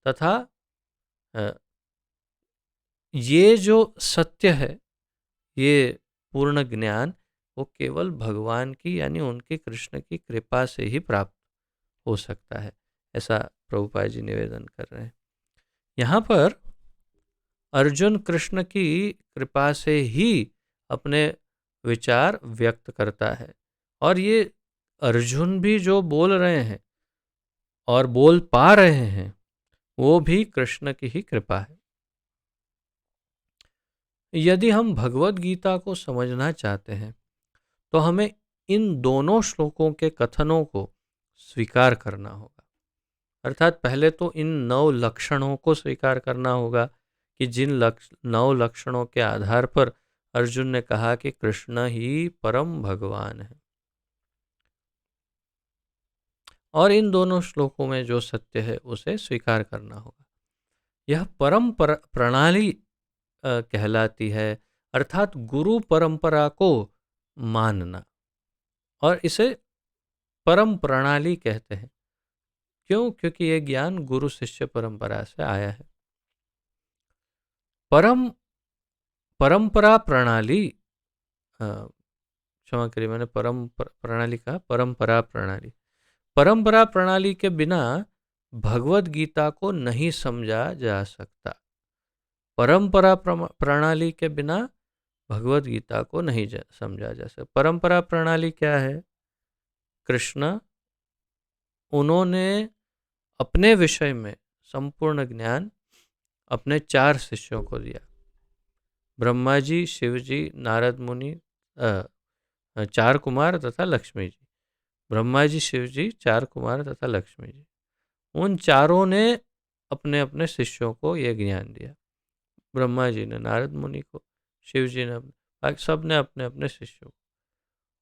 तथा ये जो सत्य है, ये पूर्ण ज्ञान वो केवल भगवान की यानी उनके कृष्ण की कृपा से ही प्राप्त हो सकता है, ऐसा प्रभुपाद जी निवेदन कर रहे हैं। यहाँ पर अर्जुन कृष्ण की कृपा से ही अपने विचार व्यक्त करता है, और ये अर्जुन भी जो बोल रहे हैं और बोल पा रहे हैं वो भी कृष्ण की ही कृपा है। यदि हम भगवत गीता को समझना चाहते हैं तो हमें इन दोनों श्लोकों के कथनों को स्वीकार करना होगा। अर्थात पहले तो इन 9 लक्षणों को स्वीकार करना होगा कि जिन 9 लक्षणों के आधार पर अर्जुन ने कहा कि कृष्ण ही परम भगवान है, और इन दोनों श्लोकों में जो सत्य है उसे स्वीकार करना होगा। यह परम प्रणाली कहलाती है, अर्थात गुरु परंपरा को मानना, और इसे परम प्रणाली कहते हैं। क्यों? क्योंकि यह ज्ञान गुरु शिष्य परंपरा से आया है। परंपरा प्रणाली, क्षमा करिए मैंने प्रणाली कहा, परंपरा प्रणाली। परंपरा प्रणाली के बिना भगवत गीता को नहीं समझा जा सकता। परंपरा प्रणाली के बिना भगवत गीता को नहीं समझा जा सकता। परंपरा प्रणाली क्या है? कृष्ण, उन्होंने अपने विषय में संपूर्ण ज्ञान अपने 4 शिष्यों को दिया, ब्रह्मा जी, शिव जी, नारद मुनि, 4 कुमार तथा लक्ष्मी जी। ब्रह्मा जी, शिव जी, 4 कुमार तथा लक्ष्मी जी, उन चारों ने अपने अपने शिष्यों को ये ज्ञान दिया। ब्रह्मा जी ने नारद मुनि को, शिव जी ने बाकी सब ने अपने अपने शिष्यों को,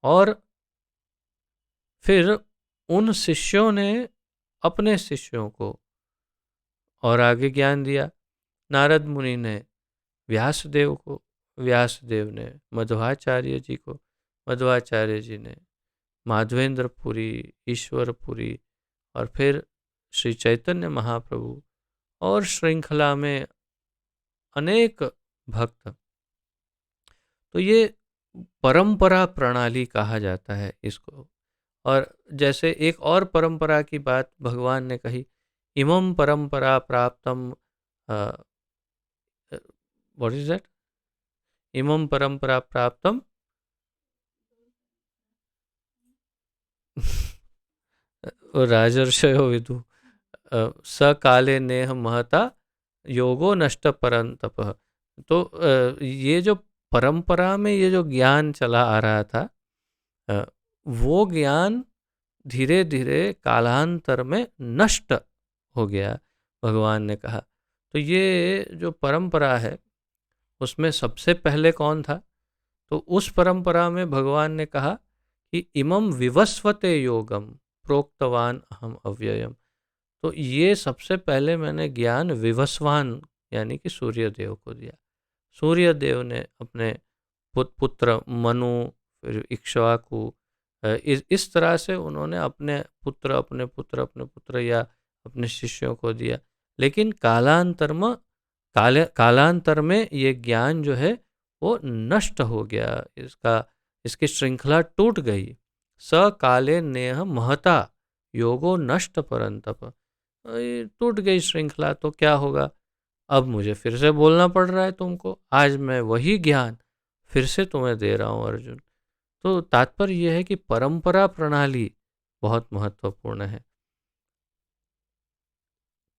और फिर उन शिष्यों ने अपने शिष्यों को और आगे ज्ञान दिया। नारद मुनि ने व्यासदेव को, व्यासदेव ने मध्वाचार्य जी को, मध्वाचार्य जी ने माधवेंद्रपुरी, ईश्वरपुरी, और फिर श्री चैतन्य महाप्रभु, और श्रृंखला में अनेक भक्त। तो ये परंपरा प्रणाली कहा जाता है इसको। और जैसे एक और परंपरा की बात भगवान ने कही, इमं परंपरा प्राप्तम, व्हाट इज दैट, इमं परंपरा प्राप्तम राजर्षयो विदु स काले नेह महता योगो नष्ट परंतप। तो ये जो परंपरा में ये जो ज्ञान चला आ रहा था, वो ज्ञान धीरे धीरे कालांतर में नष्ट हो गया, भगवान ने कहा। तो ये जो परंपरा है उसमें सबसे पहले कौन था? तो उस परंपरा में भगवान ने कहा कि इमं विवस्वते योगम प्रोक्तवान अहम अव्ययम। तो ये सबसे पहले मैंने ज्ञान विवस्वान यानी कि सूर्यदेव को दिया। सूर्यदेव ने अपने पुत्र मनु, फिर इक्ष्वाकु, इस तरह से उन्होंने अपने पुत्र या अपने शिष्यों को दिया। लेकिन कालांतर में ये ज्ञान जो है वो नष्ट हो गया, इसकी श्रृंखला टूट गई। स काले नेह महता योगो नष्ट परंतप। टूट गई श्रृंखला तो क्या होगा? अब मुझे फिर से बोलना पड़ रहा है तुमको, आज मैं वही ज्ञान फिर से तुम्हें दे रहा हूं अर्जुन। तो तात्पर्य यह है कि परंपरा प्रणाली बहुत महत्वपूर्ण है।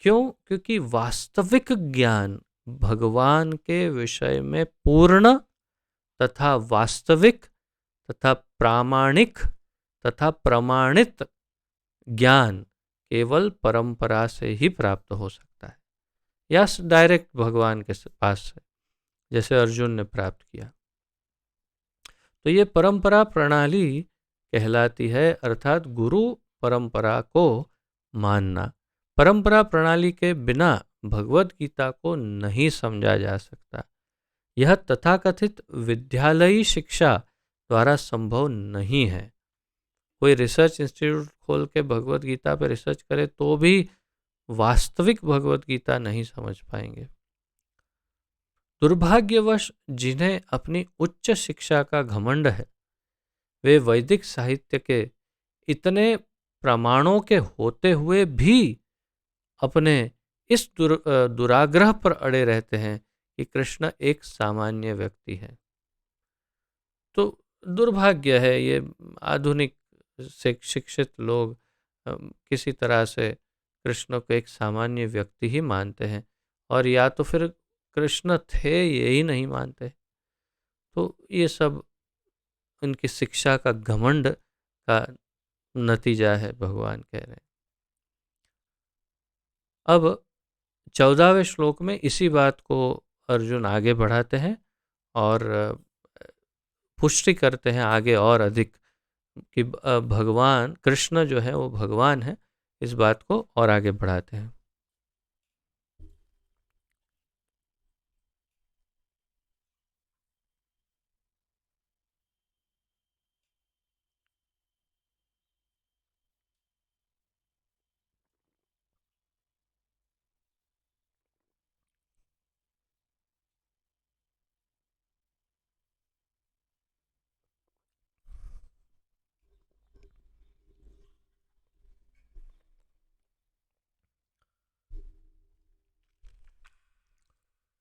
क्यों? क्योंकि वास्तविक ज्ञान भगवान के विषय में पूर्ण तथा वास्तविक तथा प्रामाणिक तथा प्रमाणित ज्ञान केवल परंपरा से ही प्राप्त हो सकता है, या डायरेक्ट भगवान के पास से, जैसे अर्जुन ने प्राप्त किया। तो ये परंपरा प्रणाली कहलाती है, अर्थात गुरु परंपरा को मानना। परंपरा प्रणाली के बिना भगवत गीता को नहीं समझा जा सकता। यह तथाकथित विद्यालयी शिक्षा द्वारा संभव नहीं है। कोई रिसर्च इंस्टीट्यूट खोल के भगवत गीता पर रिसर्च करे तो भी वास्तविक भगवत गीता नहीं समझ पाएंगे। दुर्भाग्यवश जिन्हें अपनी उच्च शिक्षा का घमंड है, वे वैदिक साहित्य के इतने प्रमाणों के होते हुए भी अपने इस दुराग्रह पर अड़े रहते हैं कि कृष्ण एक सामान्य व्यक्ति है। तो दुर्भाग्य है, ये आधुनिक शिक्षित लोग किसी तरह से कृष्ण को एक सामान्य व्यक्ति ही मानते हैं, और या तो फिर कृष्ण थे यही नहीं मानते। तो ये सब उनकी शिक्षा का घमंड का नतीजा है, भगवान कह रहे हैं। अब 14वें श्लोक में इसी बात को अर्जुन आगे बढ़ाते हैं और पुष्टि करते हैं आगे और अधिक कि भगवान कृष्ण जो है वो भगवान है, इस बात को और आगे बढ़ाते हैं।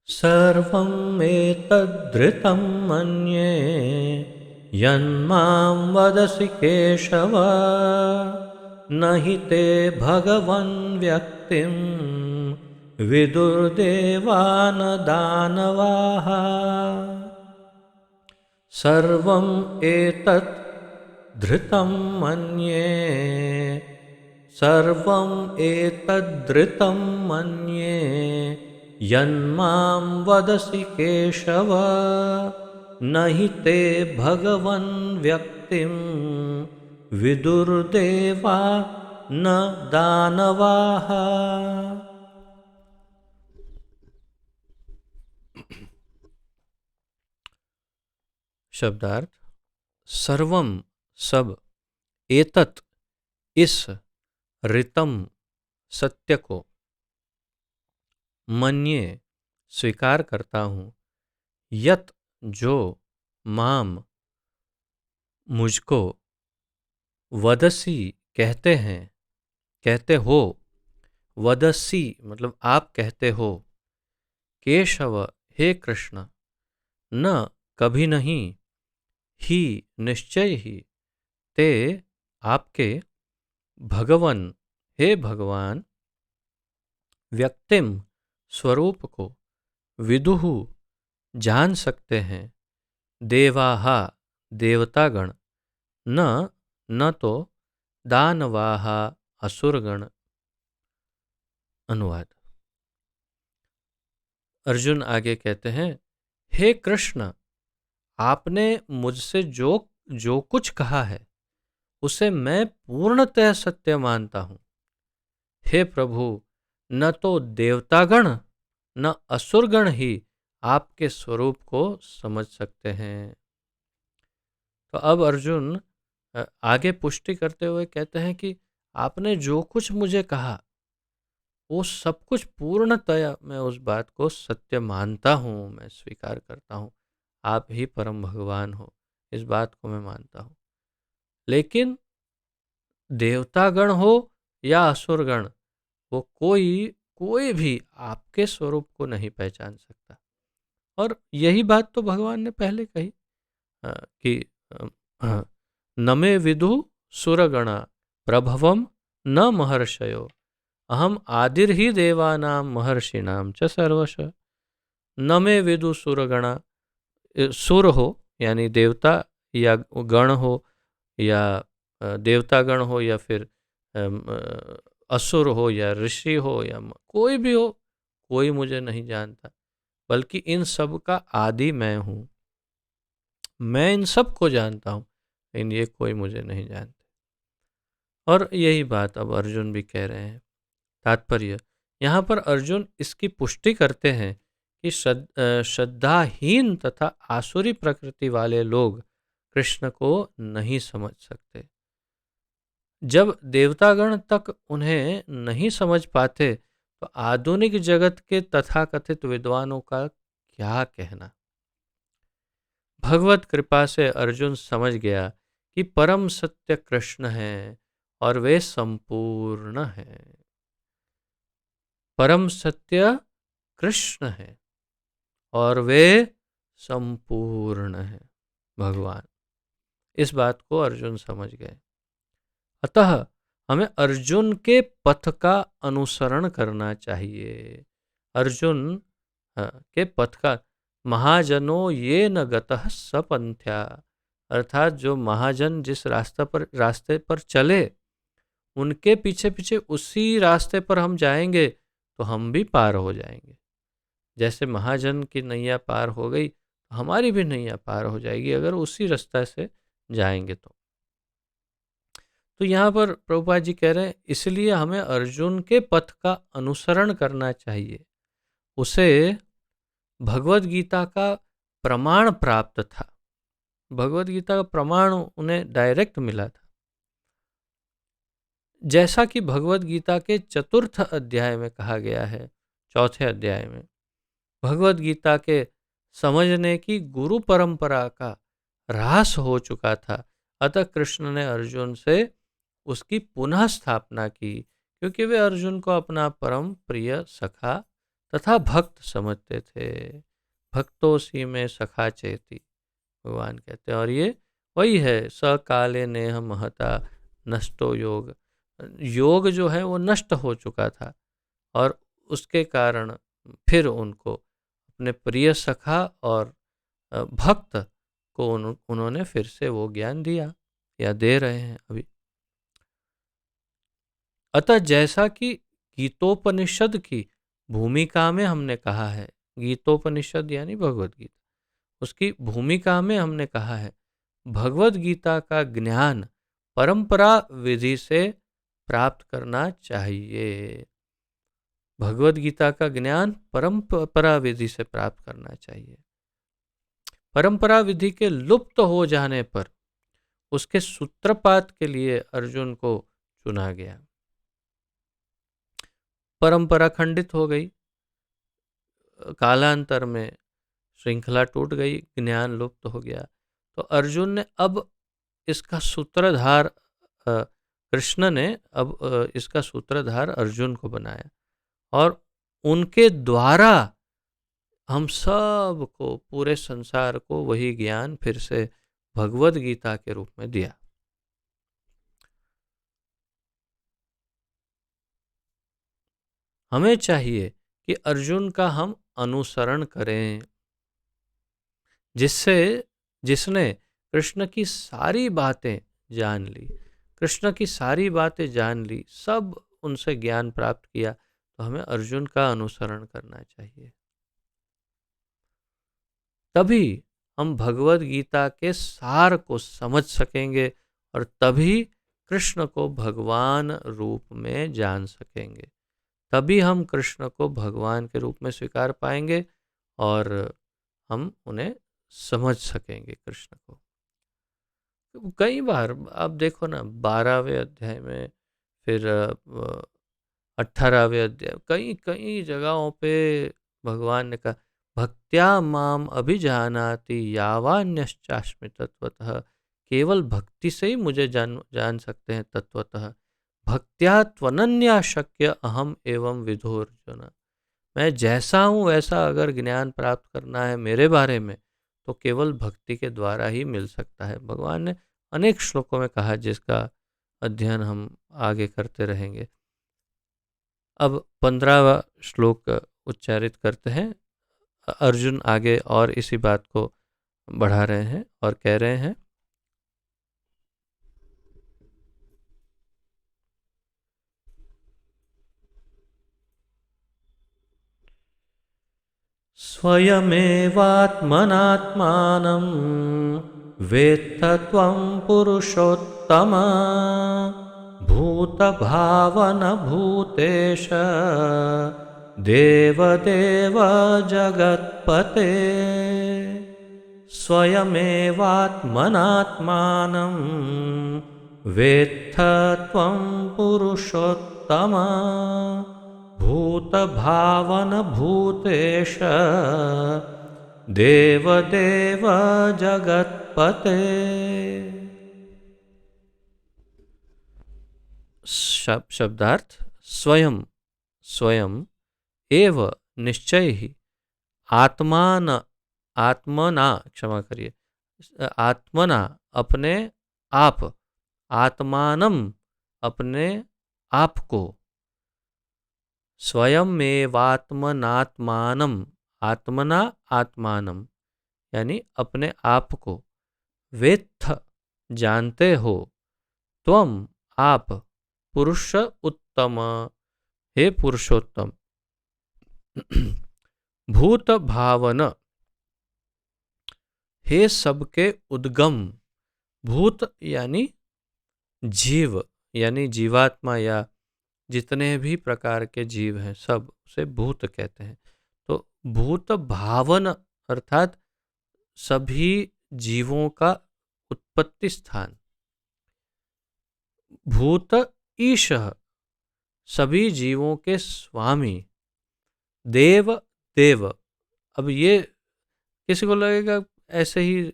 सर्वं एतद्धृतं मन्ये यन्मां वदसि केशव, न हि ते भगवन् व्यक्तिं विदुर्देवान दानवाः। सर्वं एतत् धृतं मन्ये, सर्वं एतद्धृतं मन्ये यन्मां वदसि केशव न हि ते भगवन् व्यक्तिं विदुर्देवा न दानवाः। शब्दार्थ: सर्वम सब, एतत् इस, ऋतम सत्य को, मन्ये स्वीकार करता हूँ, यत जो, माम मुझको, वदसी कहते हैं, कहते हो, वदसी मतलब आप कहते हो, केशव हे कृष्ण, न कभी नहीं, ही निश्चय ही, ते आपके, भगवन हे भगवान, व्यक्तिम स्वरूप को, विदुहु जान सकते हैं, देवाहा देवतागण, न तो दानवाहा असुरगण। अनुवाद: अर्जुन आगे कहते हैं, हे कृष्ण, आपने मुझसे जो जो कुछ कहा है उसे मैं पूर्णतः सत्य मानता हूं। हे प्रभु, न तो देवतागण न असुरगण ही आपके स्वरूप को समझ सकते हैं। तो अब अर्जुन आगे पुष्टि करते हुए कहते हैं कि आपने जो कुछ मुझे कहा वो सब कुछ पूर्णतया मैं उस बात को सत्य मानता हूँ, मैं स्वीकार करता हूँ। आप ही परम भगवान हो, इस बात को मैं मानता हूँ। लेकिन देवतागण हो या असुरगण, वो कोई भी आपके स्वरूप को नहीं पहचान सकता। और यही बात तो भगवान ने पहले कही कि न मे विदु सुरगणा प्रभवम न महर्षयो अहम आदिर्हि देवानां महर्षिणां च सर्वश। न मे विदु सुरगणा, सुर हो यानी देवता या गण हो या देवतागण हो या फिर असुर हो या ऋषि हो या कोई भी हो, कोई मुझे नहीं जानता, बल्कि इन सब का आदि मैं हूँ। मैं इन सब को जानता हूँ, लेकिन ये कोई मुझे नहीं जानते। और यही बात अब अर्जुन भी कह रहे हैं। तात्पर्य: यहाँ पर अर्जुन इसकी पुष्टि करते हैं कि श्रद्धाहीन तथा आसुरी प्रकृति वाले लोग कृष्ण को नहीं समझ सकते। जब देवतागण तक उन्हें नहीं समझ पाते तो आधुनिक जगत के तथाकथित विद्वानों का क्या कहना। भगवत कृपा से अर्जुन समझ गया कि परम सत्य कृष्ण है और वे संपूर्ण हैं। परम सत्य कृष्ण है और वे संपूर्ण हैं, भगवान। इस बात को अर्जुन समझ गए। अतः हमें अर्जुन के पथ का अनुसरण करना चाहिए। अर्जुन के पथ का, महाजनों ये न गतः सपंथ्या, अर्थात जो महाजन जिस रास्ते पर चले उनके पीछे पीछे उसी रास्ते पर हम जाएंगे तो हम भी पार हो जाएंगे। जैसे महाजन की नैया पार हो गई तो हमारी भी नैया पार हो जाएगी अगर उसी रास्ते से जाएंगे तो यहाँ पर प्रभुपाद जी कह रहे हैं इसलिए हमें अर्जुन के पथ का अनुसरण करना चाहिए। उसे भगवत गीता का प्रमाण प्राप्त था, भगवत गीता का प्रमाण उन्हें डायरेक्ट मिला था। जैसा कि भगवत गीता के चतुर्थ अध्याय में कहा गया है, चौथे अध्याय में, भगवत गीता के समझने की गुरु परंपरा का ह्रास हो चुका था। अतः कृष्ण ने अर्जुन से उसकी पुनः स्थापना की, क्योंकि वे अर्जुन को अपना परम प्रिय सखा तथा भक्त समझते थे। भक्तोसी में सखा चेती, भगवान कहते हैं। और ये वही है, स काले नेह महता नष्टो योग। योग जो है वो नष्ट हो चुका था और उसके कारण फिर उनको अपने प्रिय सखा और भक्त को उन्होंने फिर से वो ज्ञान दिया या दे रहे हैं अभी। अतः जैसा कि गीतोपनिषद की भूमिका में हमने कहा है, गीतोपनिषद यानी भगवत गीता, उसकी भूमिका में हमने कहा है, भगवत गीता का ज्ञान परंपरा विधि से प्राप्त करना चाहिए। भगवत गीता का ज्ञान परंपरा विधि से प्राप्त करना चाहिए। परंपरा विधि के लुप्त हो जाने पर उसके सूत्रपात के लिए अर्जुन को चुना गया। परंपरा खंडित हो गई, कालांतर में श्रृंखला टूट गई, ज्ञान लुप्त हो गया। तो अर्जुन ने अब इसका सूत्रधार, कृष्ण ने अब इसका सूत्रधार अर्जुन को बनाया और उनके द्वारा हम सब को, पूरे संसार को वही ज्ञान फिर से भगवत गीता के रूप में दिया। हमें चाहिए कि अर्जुन का हम अनुसरण करें, जिसने कृष्ण की सारी बातें जान ली, कृष्ण की सारी बातें जान ली, सब उनसे ज्ञान प्राप्त किया। तो हमें अर्जुन का अनुसरण करना चाहिए, तभी हम भगवत गीता के सार को समझ सकेंगे और तभी कृष्ण को भगवान रूप में जान सकेंगे, तभी हम कृष्ण को भगवान के रूप में स्वीकार पाएंगे और हम उन्हें समझ सकेंगे कृष्ण को। कई बार आप देखो ना, 12वें अध्याय में, फिर 18वें अध्याय, कई कई जगहों पे भगवान ने कहा, भक्त्या माम अभिजानाति यावान्यश्चास्मि तत्वतः, केवल भक्ति से ही मुझे जान सकते हैं तत्वतः, भक्त्या त्वनन्या शक्य अहम एवं विधोर्जुन। मैं जैसा हूँ वैसा अगर ज्ञान प्राप्त करना है मेरे बारे में, तो केवल भक्ति के द्वारा ही मिल सकता है। भगवान ने अनेक श्लोकों में कहा, जिसका अध्ययन हम आगे करते रहेंगे। अब 15वां श्लोक उच्चारित करते हैं। अर्जुन आगे और इसी बात को बढ़ा रहे हैं और कह रहे हैं, स्वयमेवात्मनात्मानं वेत्थ त्वं पुरुषोत्तम, भूतभावनभूतेश देवदेव जगत्पते। स्वयमेवात्मनात्मानं वेत्थ त्वं पुरुषोत्तम, भूतभावनभूतेश देवदेव जगत्पते। शब्दार्थ, स्वयं, स्वयं एव निश्चय ही, आत्मान, आत्मना, क्षमा करिए, आत्मना अपने आप, आत्मानम अपने आप को, स्वयमेवात्मनात्मानम, आत्मना आत्मानम यानी अपने आप को, वेत्थ जानते हो, त्वम आप, पुरुष उत्तम हे पुरुषोत्तम, भूत भावन हे सबके उद्गम, भूत यानी जीव, यानी जीवात्मा या जितने भी प्रकार के जीव हैं सब उसे भूत कहते हैं। तो भूत भावन अर्थात सभी जीवों का उत्पत्ति स्थान, भूत ईश सभी जीवों के स्वामी, देव देव। अब ये किसी को लगेगा ऐसे ही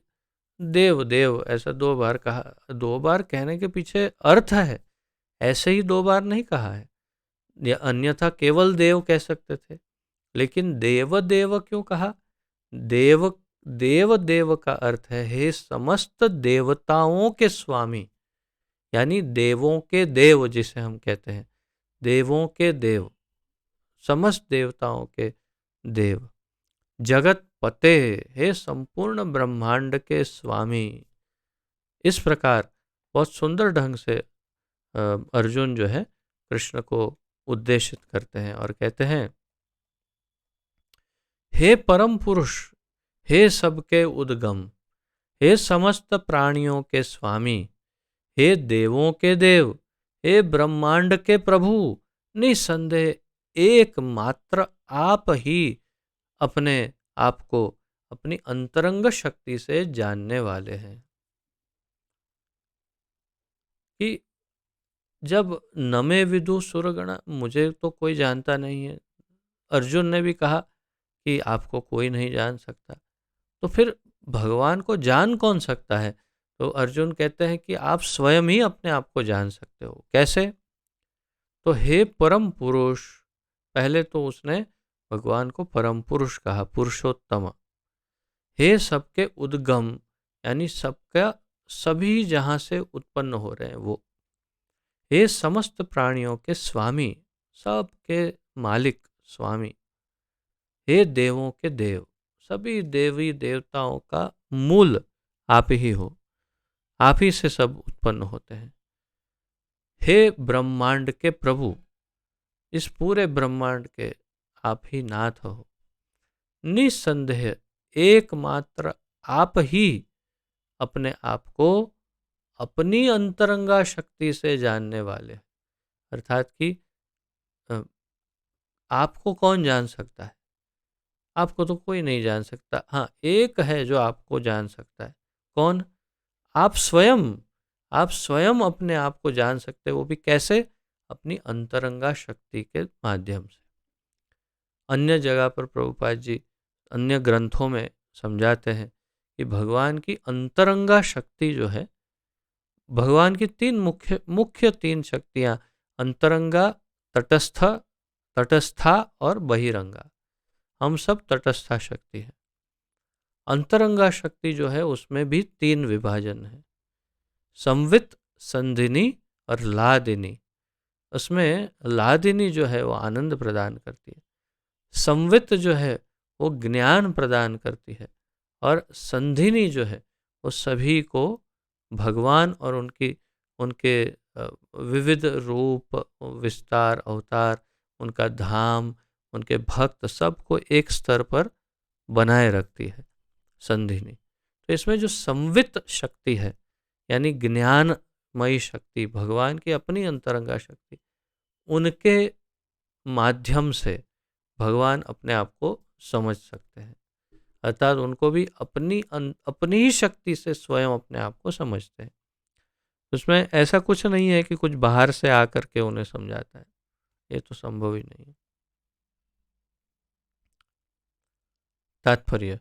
देव देव ऐसा 2 बार कहा, 2 बार कहने के पीछे अर्थ है, ऐसे ही 2 बार नहीं कहा है, या अन्यथा केवल देव कह सकते थे, लेकिन देव देव क्यों कहा? देव देव देव का अर्थ है हे समस्त देवताओं के स्वामी, यानी देवों के देव जिसे हम कहते हैं, देवों के देव, समस्त देवताओं के देव, जगत पते हे संपूर्ण ब्रह्मांड के स्वामी। इस प्रकार बहुत सुंदर ढंग से अर्जुन जो है कृष्ण को उद्देशित करते हैं और कहते हैं, हे परम पुरुष, हे सबके उद्गम, हे समस्त प्राणियों के स्वामी, हे देवों के देव, हे ब्रह्मांड के प्रभु, निसंदेह एकमात्र आप ही अपने आप को अपनी अंतरंग शक्ति से जानने वाले हैं। कि जब नमे विदु सुरगण, मुझे तो कोई जानता नहीं है, अर्जुन ने भी कहा कि आपको कोई नहीं जान सकता, तो फिर भगवान को जान कौन सकता है? तो अर्जुन कहते हैं कि आप स्वयं ही अपने आप को जान सकते हो। कैसे? तो हे परम पुरुष, पहले तो उसने भगवान को परम पुरुष कहा, पुरुषोत्तम। हे सबके उद्गम, यानी सबका, सभी जहां से उत्पन्न हो रहे हैं वो। हे समस्त प्राणियों के स्वामी, सबके मालिक, स्वामी। हे देवों के देव, सभी देवी देवताओं का मूल आप ही हो, आप ही से सब उत्पन्न होते हैं। हे ब्रह्मांड के प्रभु, इस पूरे ब्रह्मांड के आप ही नाथ हो। निसंदेह एकमात्र आप ही अपने आप को अपनी अंतरंगा शक्ति से जानने वाले, अर्थात कि आपको कौन जान सकता है? आपको तो कोई नहीं जान सकता। हाँ, एक है जो आपको जान सकता है। कौन? आप स्वयं। आप स्वयं अपने आप को जान सकते हैं, वो भी कैसे? अपनी अंतरंगा शक्ति के माध्यम से। अन्य जगह पर प्रभुपाद जी अन्य ग्रंथों में समझाते हैं कि भगवान की अंतरंगा शक्ति जो है, भगवान की तीन मुख्य तीन शक्तियां, अंतरंगा, तटस्थ, तटस्था और बहिरंगा। हम सब तटस्था शक्ति है। अंतरंगा शक्ति जो है उसमें भी तीन विभाजन है, संवित, संधिनी और लादिनी। उसमें लादिनी जो है वो आनंद प्रदान करती है, संवित जो है वो ज्ञान प्रदान करती है, और संधिनी जो है वो सभी को भगवान और उनके विविध रूप, विस्तार, अवतार, उनका धाम, उनके भक्त, सबको एक स्तर पर बनाए रखती है संधिनी। तो इसमें जो संवित शक्ति है, यानी ज्ञानमयी शक्ति, भगवान की अपनी अंतरंगा शक्ति, उनके माध्यम से भगवान अपने आप को समझ सकते हैं, अर्थात उनको भी अपनी ही शक्ति से स्वयं अपने आप को समझते हैं। उसमें ऐसा कुछ नहीं है कि कुछ बाहर से आकर के उन्हें समझाता है, ये तो संभव ही नहीं है। तात्पर्य,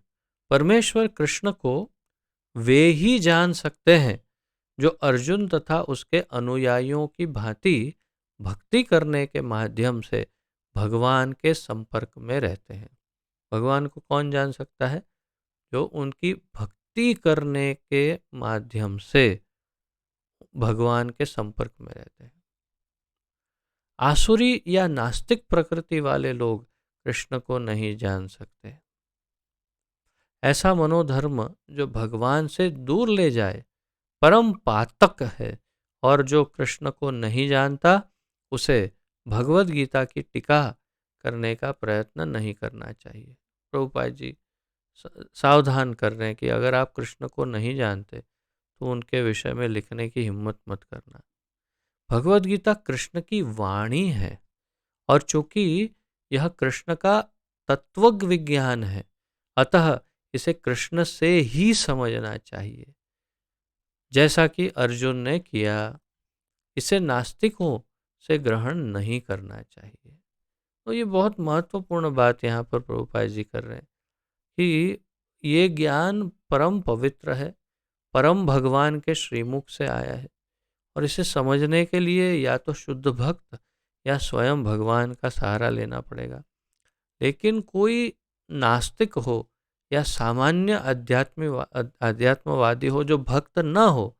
परमेश्वर कृष्ण को वे ही जान सकते हैं जो अर्जुन तथा उसके अनुयायियों की भांति भक्ति करने के माध्यम से भगवान के संपर्क में रहते हैं। भगवान को कौन जान सकता है? जो उनकी भक्ति करने के माध्यम से भगवान के संपर्क में रहते हैं। आसुरी या नास्तिक प्रकृति वाले लोग कृष्ण को नहीं जान सकते। ऐसा मनोधर्म जो भगवान से दूर ले जाए परम पातक है, और जो कृष्ण को नहीं जानता उसे भगवद गीता की टीका करने का प्रयत्न नहीं करना चाहिए। प्रभुपाद जी सावधान कर रहे हैं कि अगर आप कृष्ण को नहीं जानते तो उनके विषय में लिखने की हिम्मत मत करना। भगवद गीता कृष्ण की वाणी है, और चूंकि यह कृष्ण का तत्व विज्ञान है, अतः इसे कृष्ण से ही समझना चाहिए, जैसा कि अर्जुन ने किया। इसे नास्तिकों से ग्रहण नहीं करना चाहिए। तो ये बहुत महत्वपूर्ण बात यहाँ पर प्रभुपाद जी कर रहे हैं कि ये ज्ञान परम पवित्र है, परम भगवान के श्रीमुख से आया है, और इसे समझने के लिए या तो शुद्ध भक्त या स्वयं भगवान का सहारा लेना पड़ेगा। लेकिन कोई नास्तिक हो या सामान्य अध्यात्मवादी हो जो भक्त न हो,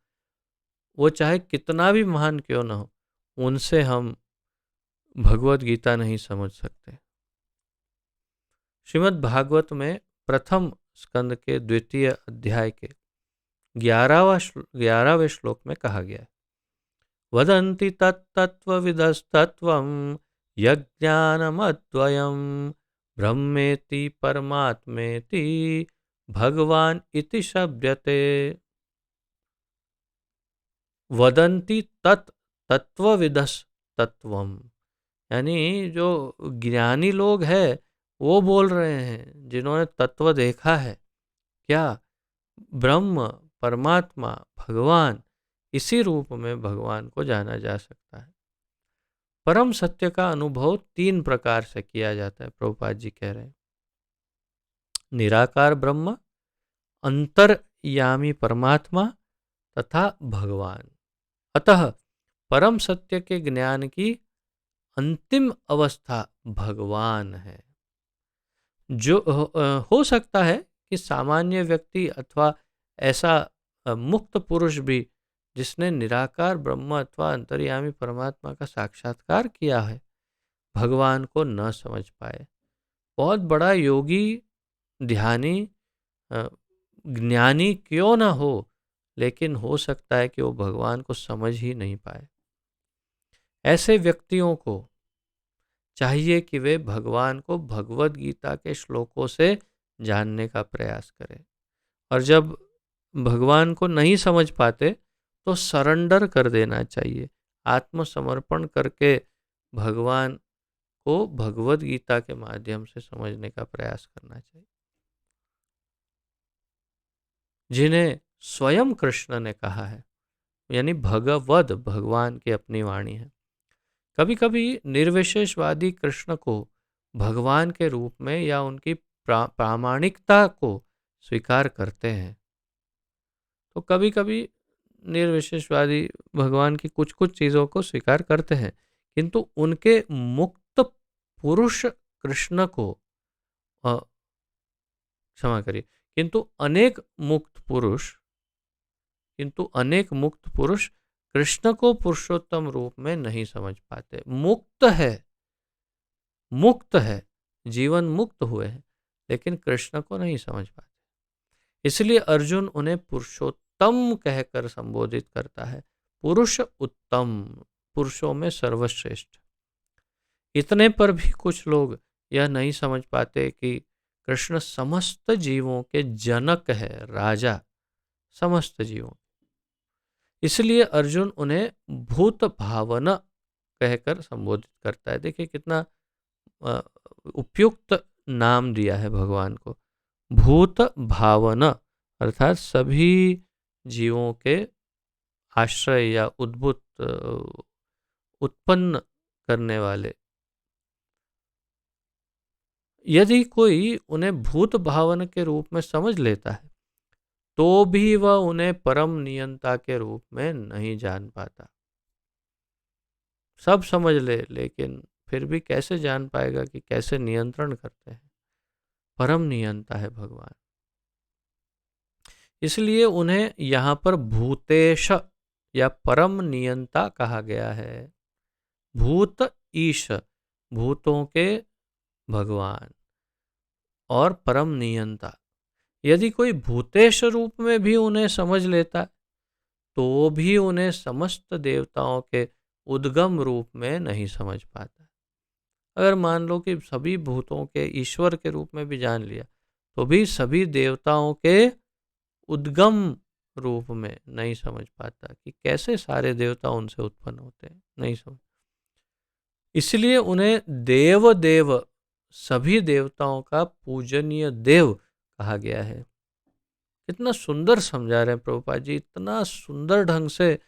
वो चाहे कितना भी महान क्यों न हो, उनसे हम भगवत गीता नहीं समझ सकते। श्रीमद् भागवत में प्रथम स्कंद के द्वितीय अध्याय के 11वें श्लोक में कहा गया है, वदन्ति तत्तत्त्वविदस्तत्त्वं यज्ञानमद्वयं ब्रह्मेति परमात्मेति भगवान इति शब्दते। वदन्ति तत् तत्त्वविदस् तत्वम, यानी जो ज्ञानी लोग हैं वो बोल रहे हैं, जिन्होंने तत्व देखा है। क्या? ब्रह्म, परमात्मा, भगवान, इसी रूप में भगवान को जाना जा सकता है। परम सत्य का अनुभव तीन प्रकार से किया जाता है, प्रभुपाद जी कह रहे हैं। निराकार ब्रह्म, अंतर्यामी परमात्मा तथा भगवान। अतः परम सत्य के ज्ञान की अंतिम अवस्था भगवान है। जो हो सकता है कि सामान्य व्यक्ति अथवा ऐसा मुक्त पुरुष भी जिसने निराकार ब्रह्म अथवा अंतर्यामी परमात्मा का साक्षात्कार किया है, भगवान को न समझ पाए। बहुत बड़ा योगी, ध्यानी, ज्ञानी क्यों ना हो, लेकिन हो सकता है कि वो भगवान को समझ ही नहीं पाए। ऐसे व्यक्तियों को चाहिए कि वे भगवान को भगवत गीता के श्लोकों से जानने का प्रयास करें, और जब भगवान को नहीं समझ पाते तो सरेंडर कर देना चाहिए, आत्मसमर्पण करके भगवान को भगवत गीता के माध्यम से समझने का प्रयास करना चाहिए, जिन्हें स्वयं कृष्ण ने कहा है, यानी भगवद, भगवान की अपनी वाणी है। कभी कभी निर्विशेषवादी कृष्ण को भगवान के रूप में या उनकी प्रामाणिकता को स्वीकार करते हैं, तो कभी कभी निर्विशेषवादी भगवान की कुछ कुछ चीज़ों को स्वीकार करते हैं, किंतु उनके मुक्त पुरुष कृष्ण को क्षमा करिए, किंतु अनेक मुक्त पुरुष कृष्ण को पुरुषोत्तम रूप में नहीं समझ पाते। मुक्त है, जीवन मुक्त हुए हैं, लेकिन कृष्ण को नहीं समझ पाते। इसलिए अर्जुन उन्हें पुरुषोत्तम कहकर संबोधित करता है। पुरुष उत्तम, पुरुषों में सर्वश्रेष्ठ। इतने पर भी कुछ लोग यह नहीं समझ पाते कि कृष्ण समस्त जीवों के जनक है, राजा, समस्त जीवों। इसलिए अर्जुन उन्हें भूत भावना कहकर संबोधित करता है। देखिए कितना उपयुक्त नाम दिया है भगवान को, भूत भावना, अर्थात सभी जीवों के आश्रय या उद्भूत, उत्पन्न करने वाले। यदि कोई उन्हें भूत भावन के रूप में समझ लेता है तो भी वह उन्हें परम नियंता के रूप में नहीं जान पाता। सब समझ ले, लेकिन फिर भी कैसे जान पाएगा कि कैसे नियंत्रण करते हैं। परम नियंता है भगवान, इसलिए उन्हें यहाँ पर भूतेश या परम नियंता कहा गया है। भूत ईश, भूतों के भगवान, और परम नियंता। यदि कोई भूतेश रूप में भी उन्हें समझ लेता तो भी उन्हें समस्त देवताओं के उद्गम रूप में नहीं समझ पाता। अगर मान लो कि सभी भूतों के ईश्वर के रूप में भी जान लिया तो भी सभी देवताओं के उद्गम रूप में नहीं समझ पाता कि कैसे सारे देवता उनसे उत्पन्न होते हैं, नहीं समझ। इसलिए उन्हें देव देव, सभी देवताओं का पूजनीय देव कहा गया है। कितना सुंदर समझा रहे हैं प्रभुपाद जी, इतना सुंदर ढंग से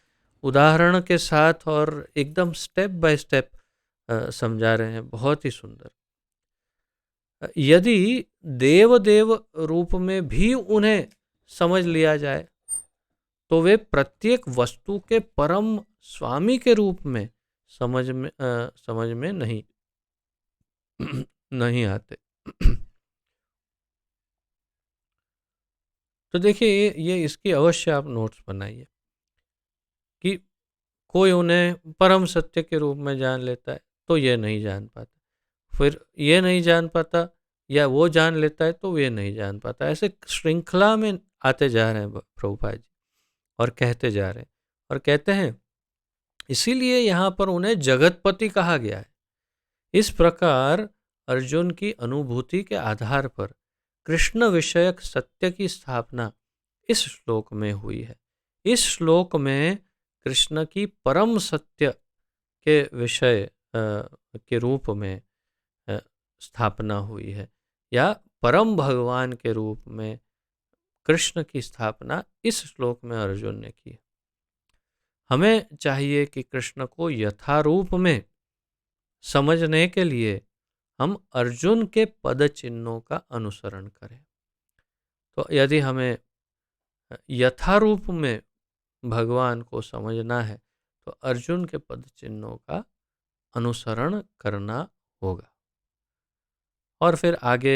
उदाहरण के साथ और एकदम स्टेप बाय स्टेप समझा रहे हैं, बहुत ही सुंदर। यदि देव देव रूप में भी उन्हें समझ लिया जाए तो वे प्रत्येक वस्तु के परम स्वामी के रूप में समझ में नहीं नहीं आते। तो देखिए ये इसकी अवश्य आप नोट्स बनाइए कि कोई उन्हें परम सत्य के रूप में जान लेता है तो ये नहीं जान पाता, फिर ये नहीं जान पाता, या वो जान लेता है तो ये नहीं जान पाता। ऐसे श्रृंखला में आते जा रहे हैं प्रभुपाद जी और कहते जा रहे हैं, और कहते हैं इसीलिए यहाँ पर उन्हें जगतपति कहा गया है। इस प्रकार अर्जुन की अनुभूति के आधार पर कृष्ण विषयक सत्य की स्थापना इस श्लोक में हुई है। इस श्लोक में कृष्ण की परम सत्य के विषय के रूप में स्थापना हुई है, या परम भगवान के रूप में कृष्ण की स्थापना इस श्लोक में अर्जुन ने की। हमें चाहिए कि कृष्ण को यथारूप में समझने के लिए हम अर्जुन के पद चिन्हों का अनुसरण करें। तो यदि हमें यथारूप में भगवान को समझना है तो अर्जुन के पद चिन्हों का अनुसरण करना होगा। और फिर आगे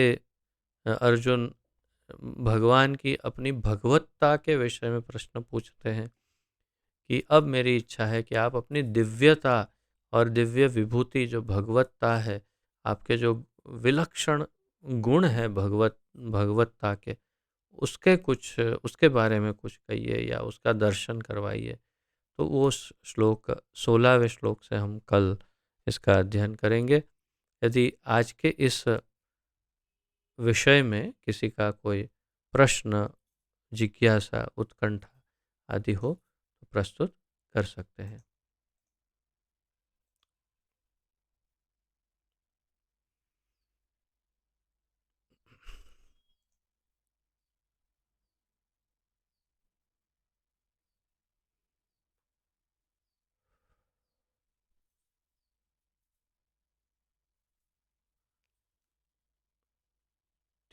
अर्जुन भगवान की अपनी भगवत्ता के विषय में प्रश्न पूछते हैं कि अब मेरी इच्छा है कि आप अपनी दिव्यता और दिव्य विभूति जो भगवत्ता है, आपके जो विलक्षण गुण हैं भगवत्ता के, उसके बारे में कुछ कहिए या उसका दर्शन करवाइए। तो वो श्लोक 16वें श्लोक से हम कल इसका अध्ययन करेंगे। यदि आज के इस विषय में किसी का कोई प्रश्न, जिज्ञासा, उत्कंठा आदि हो तो प्रस्तुत कर सकते हैं।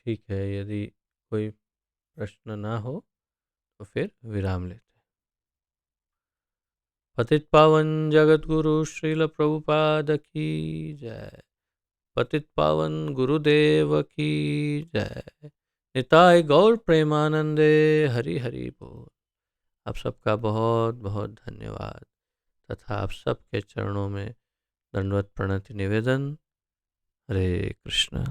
ठीक है, यदि कोई प्रश्न ना हो तो फिर विराम लेते हैं। पतित पावन जगत गुरु श्रील प्रभुपाद की जय। पतित पावन गुरुदेव की जय। निताय गौर प्रेमानंदे हरि हरि बोल। आप सबका बहुत बहुत धन्यवाद तथा आप सबके चरणों में दंडवत प्रणति निवेदन। हरे कृष्ण।